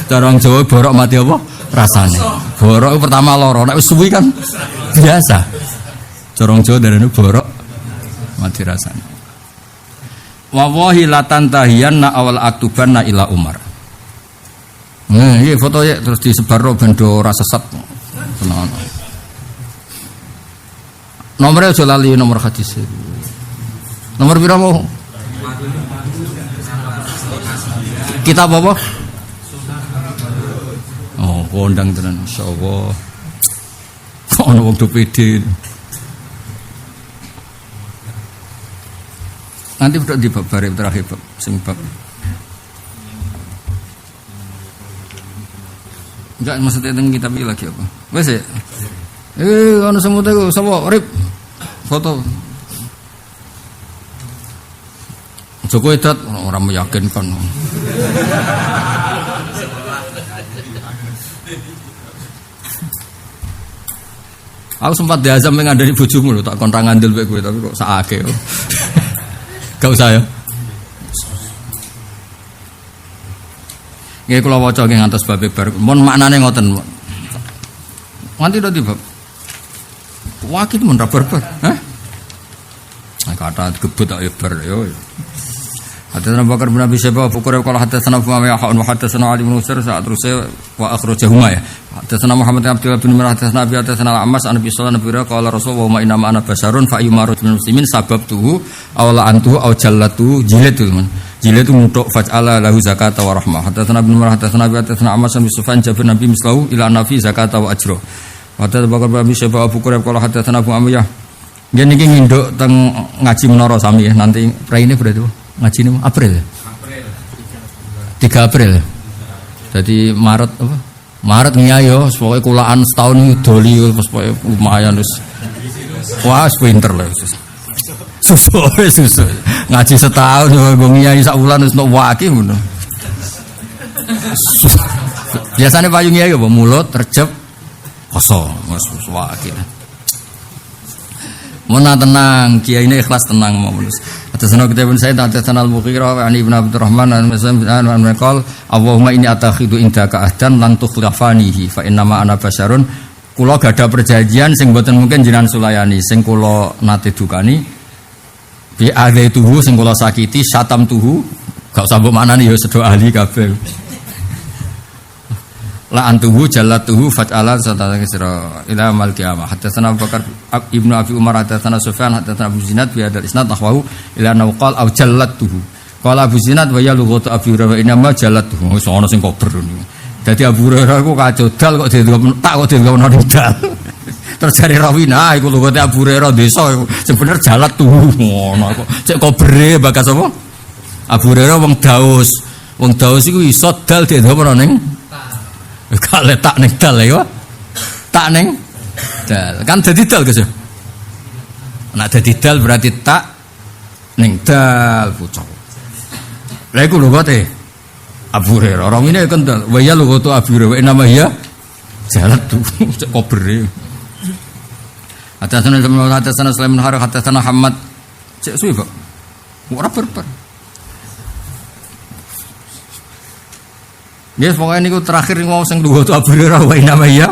[SPEAKER 2] Cara wong Jawa borok mati apa? Rasane. Borok pertama lara, nek wis suwi kan biasa. Cara wong Jawa darane borok mati rasane. Wa wahi latan tahiyanna awal aktubanna ila Umar. Nah, iki foto ya terus disebar ben do ora sesat. Tenan. Nomornya aja lali nomor hadis. Nomor pira mau? Kitab apa? Oh, kondang tenan insyaallah. Ono wong do pede. Nanti udah di bab bareng terakhir bab sing bab. Enggak maksudnya teng kitab iki lagi apa? Wes ya. Ono semute ku sapa? Rip. Foto. Joko Edat orang meyakinkan. Aku sempat diazam ngandani bojomu lho, tak kontra ngandel mek kowe tapi kok sakake. Gak usah ya. Nggih kula waca nggih ngantos bab bar. Mun maknane ngoten. Nganti to tiba. Wakil mun ra barbar. Hah? Kata gebut tak bar yo. Hadatsana Bakar bin Abi Syaibah Abu Quraib qala hadatsana Muhammad wa hadatsana Ali bin Utsar saat terusé wa akhrajahuma ya. Hadatsana Muhammad bin Abdullah bin Umar hadatsana Abi hadatsana Al-Ammas an Nabi sallallahu alaihi wasallam qala Rasulullah wa inna ana basarun fa ayyuma rajulin muslimin sababtuhu aw la'antuhu aw jallatu jilatul man. Jilatu mutuk faj'ala lahu zakata wa rahmah. Hadatsana Ibnu Umar hadatsana Abi hadatsana Ammas bin Sufyan Jabir Nabi mislahu ila nafi zakata wa ajra. Hadatsana Bakar bin Abi Syaibah Abu Quraib qala hadatsana Abu Amiyah. Nggih niki nginduk teng ngaji menara sami ya nanti praine berarti ngaji ini April. 3 April. Jadi Maret apa? Maret ngiayo pokoke kulaan setahun iki doli pokoke lumayan wis. Wah, pinter lho. Susu. Ngaji setahun nggo ngiayi sak wulan wis entuk waki ngono. Biasane payu ngiayi apa mulut, Rejab, Poso, wis waki. Mona tenang, kiai ini ikhlas tenang mau menulis. Atas nama kita pun saya atas nama Al-Bukhira wa Ibn Abdurrahman dan Muslim bin An Qal Allahumma inni atakhidu indaka ahdan lan tukhlafanihi fa innama ana basyarun. Kula gada perjanjian sing mboten mungkin jenengan sulayani sing kula nate dukani bi adaituhu sing kula sakiti satam tuhu gak usah mbok manani ya sedo ahli kabeh. La antuhu jallatuhu faj'ala satana sira ila mal qiyamah. Hadatsana Abu Bakar Ibnu Abi Umar hadatsana Sufyan hadatsana Abu Zinad bi hadal isnad nahwahu ila nauqal au jallatuhu. Qala Abu Zinad wa ya lughatu Abi Hurairah inama jallatuhu. Wis ana sing kober niku. Dadi Abu Hurairah ku kacodal kok didol dal. Terus cari rawina iku lughate Abu Hurairah desa sebener jallatuhu ngono kok. Cek kobere bagas apa? Abu Hurairah wong Daus. Wong Daus iku iso dal didol ning kalau tak neng dal ya, tak neng dal kan jadi dal guys. Nak jadi dal berarti tak neng dal pucuk. Lagu lu kate Abu Hurairah orang ini kendal. Waya lu kate Abu Hurairah nama ya jalan tuh kober. Atasana Sulaiman Harah atasana Muhammad. Cek suwi kok. Ora berber. Nggih, pokoke niku terakhir wong sing luwih tu Abu Hurairah wa inna ya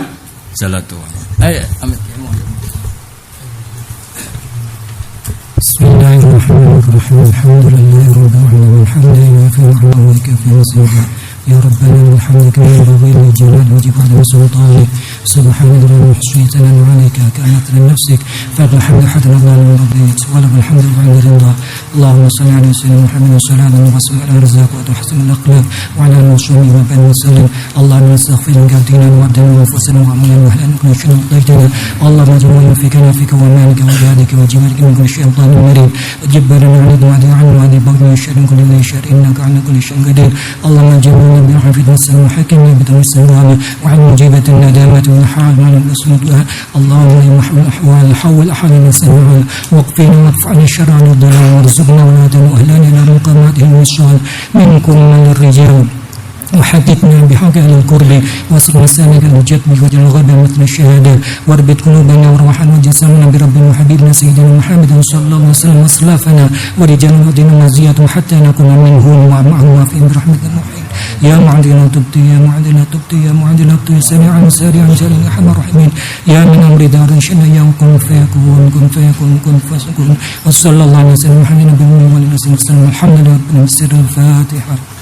[SPEAKER 2] salatu. Amit.
[SPEAKER 5] Bismillahirrahmanirrahim. Alhamdulillahi rabbil alamin. Hamdan wa kafiyan يا ربنا بحمدك من ينبغي لجلال وجهك وعظيم سلطانك سبحان الذي يحصي ثناء عليك كأنت لنفسك فلك الحمد حتى نضال من رضيت ولك الحمد بعد رضا اللهم صل على سيدنا محمد وسلام وبارك على الرزاق وتحسن الاخلاق وعلى المصوم وبين وسلم اللهم نستغفر من قلبنا وعبدنا وانفسنا وعملنا واهلنا كل شيء قضيتنا اللهم اجعلنا فيك ومالك وجهادك وجمالك من كل شيطان مريض جبرنا عن الدعاء عنه وعن البغي والشر من كل ذي شر انك على كل شيء قدير اللهم اجعلنا بحفظ السلام وحكمنا بدون السلام وعن مجيبة الندامة والحال مع الأسود اللهم يا محمد الأحوال حول أحوالنا سمعنا واقفنا وارفعنا الشر عن الظلام وارزقنا ولادنا وأهلنا إلى مقامات الوصال من كل من الرجال وحدثنا بحق أهل القرب واسق لسانك الجد بوجه الغيب مثل الشهادة واربط قلوبنا وروحنا وجسمنا برب وحبيبنا سيدنا محمد صلى الله عليه وسلم واسلافنا ورجال ودين مزيات حتى نكون منهم ومعهم فيهم برحمة الرحيم يا معدل تبتي يا معدل تبتي يا معدل تبتي سريعا سريعا سريعا يا حمى الرحمن يا من أمر دار شنا يا كن فيكون كن فيكون كن فسكون وصلى الله على سيدنا محمد بن محمد وسلم الحمد لله رب العالمين. الفاتحة.